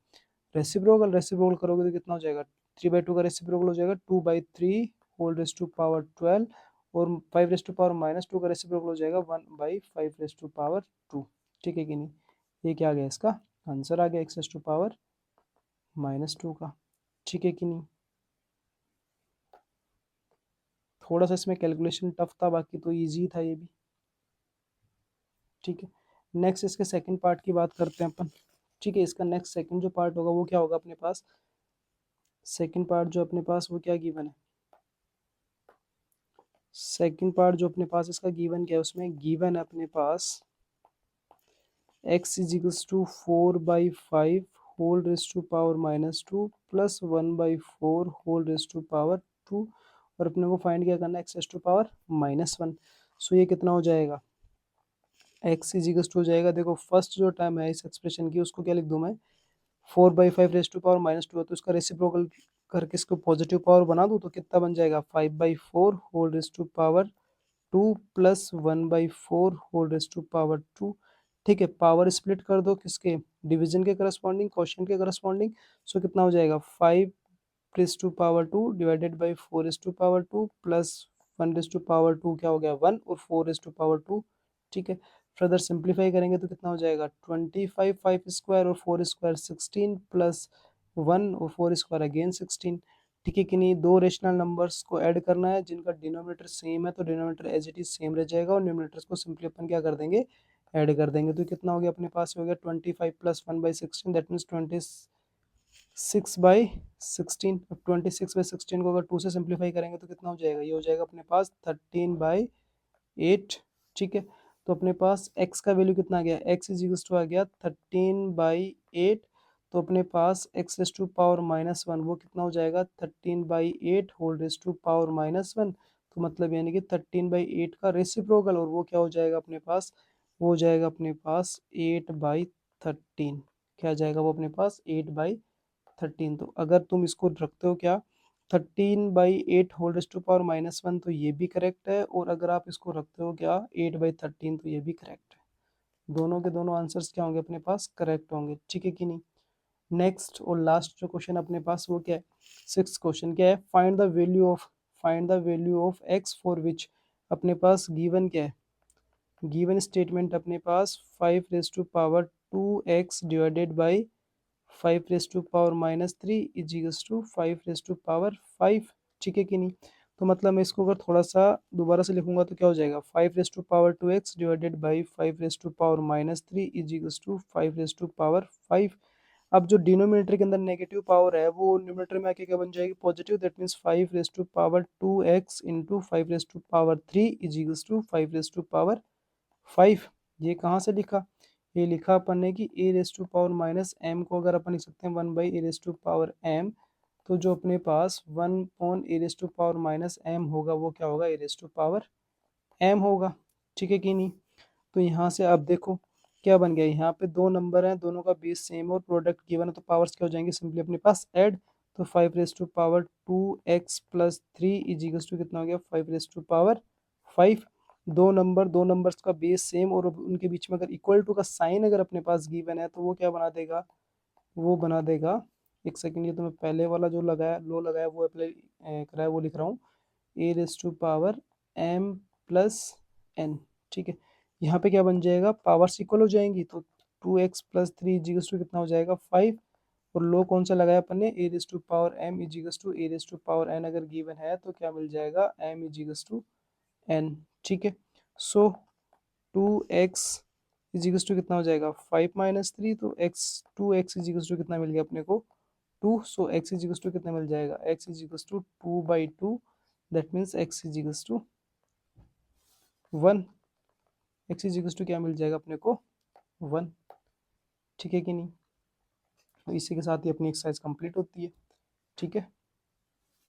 रेसिप्रोकल, रेसिप्रोकल करोगे तो कितना हो जाएगा 3/2 का रेसिप्रोकल हो जाएगा 2/3 होल रेस टू पावर 12 और 5 रेस टू पावर -2 का रेसिप्रोकल हो जाएगा 1/5 रेस टू पावर 2, ठीक है कि नहीं। ये क्या आ गया इसका आंसर आ गया एक्स रेस टू पावर -2 का, ठीक है कि नहीं। थोड़ा सा इसमें कैलकुलेशन टफ था, बाकी तो इजी था ये भी, ठीक है। नेक्स्ट इसके सेकंड पार्ट की बात करते हैं अपन, ठीक है। इसका नेक्स्ट सेकंड जो पार्ट होगा वो क्या होगा अपने पास, सेकंड पार्ट जो अपने पास वो क्या गिवन है, सेकंड पार्ट जो अपने पास इसका गिवन क्या है, उसमें गिवन है अपने पास x is equals to 4/5 whole raise to power -2 plus 1/4 whole raise to power 2 और अपने को फाइंड क्या करना है x raise to power -1। So ये कितना हो जाएगा x इज इक्वल्स टू हो जाएगा, देखो फर्स्ट जो टर्म है इस एक्सप्रेशन की उसको क्या लिख दूं मैं 4/5 रेस टू पावर -2 है तो इसका रेसिप्रोकल करके इसको पॉजिटिव पावर बना दूं तो कितना बन जाएगा 5/4 whole raise to power 2 plus 1/4 whole raise to power 2, ठीक है। पावर स्प्लिट कर दो किसके डिवीजन के करस्पॉन्डिंग, क्वोशिएंट के करस्पॉन्डिंग, सो कितना हो जाएगा 5 raise to power 2 divided by 4 raise to power 2 plus 1 raise to power 2 क्या हो गया 1 और 4 रेस टू पावर 2, ठीक है। फर्दर सिंप्लीफाई करेंगे तो कितना हो जाएगा 25, 5 स्क्वायर और 4 स्क्वायर 16 प्लस 1 और 4 स्क्वायर अगेन 16, ठीक है कि नहीं। दो रेशनल नंबर्स को ऐड करना है जिनका डिनोमिनेटर सेम है तो denominator as it is same रह जाएगा और न्यूमिनेटर्स को सिंपली अपन क्या कर देंगे ऐड कर देंगे, तो कितना हो गया अपने पास हो गया 25 प्लस 1/16 दैट मीन्स 26/16। अब 26/16 को अगर 2 से सिंप्लीफाई करेंगे तो कितना हो जाएगा, ये हो जाएगा अपने पास 13/8, ठीक है। तो अपने पास x का वैल्यू कितना आ गया, x इज इक्वल्स टू आ गया 13/8, तो अपने पास x रेस टू पावर -1 वो कितना हो जाएगा 13/8 होल रेस टू पावर -1, तो मतलब यानी कि 13/8 का रेसिप्रोकल और वो क्या हो जाएगा अपने पास, वो हो जाएगा अपने पास 8/13, क्या आ जाएगा वो अपने पास 8/13। तो अगर तुम इसको रखते हो क्या 13/8 होल रेस टू पावर -1 तो ये भी करेक्ट है, और अगर आप इसको रखते हो क्या 8/13 तो ये भी करेक्ट है। दोनों के दोनों आंसर्स क्या होंगे अपने पास करेक्ट होंगे, ठीक है कि नहीं। नेक्स्ट और लास्ट जो क्वेश्चन अपने पास वो क्या है, 6th क्वेश्चन क्या है, find the value of x for which अपने पास गिवन क्या है, गिवन स्टेटमेंट अपने पास 5 raise to power 2x divided by 5 raise to power -3 is equals to 5 raise to power 5। ठीक है कि नहीं। तो मतलब मैं इसको अगर थोड़ा सा दोबारा से लिखूंगा तो क्या हो जाएगा, 5 raise to power 2x divided by 5 raise to power -3 is equals to 5 raise to power 5। अब जो डिनोमिनेटर के अंदर नेगेटिव पावर है वो न्यूमरेटर में आके क्या बन जाएगी, positive. That means 5 raise to power 2x into 5 raise to power 3 is equals to 5 raise to power 5। ये कहाँ से लिखा, ये लिखा अपन ने कि ए raise to power minus M को अगर अपन लिख सकते हैं 1/a⁻m, तो जो अपने पास 1/a⁻m होगा वो क्या होगा, a⁻m होगा। ठीक है कि नहीं। तो यहाँ से अब देखो क्या बन गया, यहाँ पे दो नंबर हैं, दोनों का बेस सेम और प्रोडक्ट गिवन है, तो पावर्स क्या हो जाएंगे, सिंपली अपने पास ऐड। तो 5 raise to power 2x plus 3 is equals to कितना हो गया, 5 रेस टू पावर 5। दो नंबर्स का बेस सेम और उनके बीच में अगर इक्वल टू का साइन अगर अपने पास गिवन है तो वो क्या बना देगा, वो बना देगा, एक सेकंड, ये तो मैं पहले वाला जो लगाया लो लगाया वो अप्लाई कराया वो लिख रहा हूँ, A raise to power m plus n। ठीक है, यहाँ पे क्या बन जाएगा, पावर्स इक्वल हो जाएंगी, तो 2x प्लस 3 इजिकल्स टू कितना हो जाएगा 5। और लो कौन सा लगाया अपन ने, A raise to power m इजिकल्स to A raise to power n अगर गिवन है तो क्या मिल जाएगा, m इजिकल्स टू n। ठीक है, सो 2x इजिकल्स टू कितना हो जाएगा 5 - 3, तो x 2x इजिकल्स टू कितना मिल गया अपने को 2। सो x इजिकल्स टू कितना मिल जाएगा, x equals to 2/2। That means x equals to 1। x equals to क्या मिल जाएगा अपने को 1। ठीक है कि नहीं। तो इसी के साथ ही अपनी एक्सरसाइज कंप्लीट होती है। ठीक है।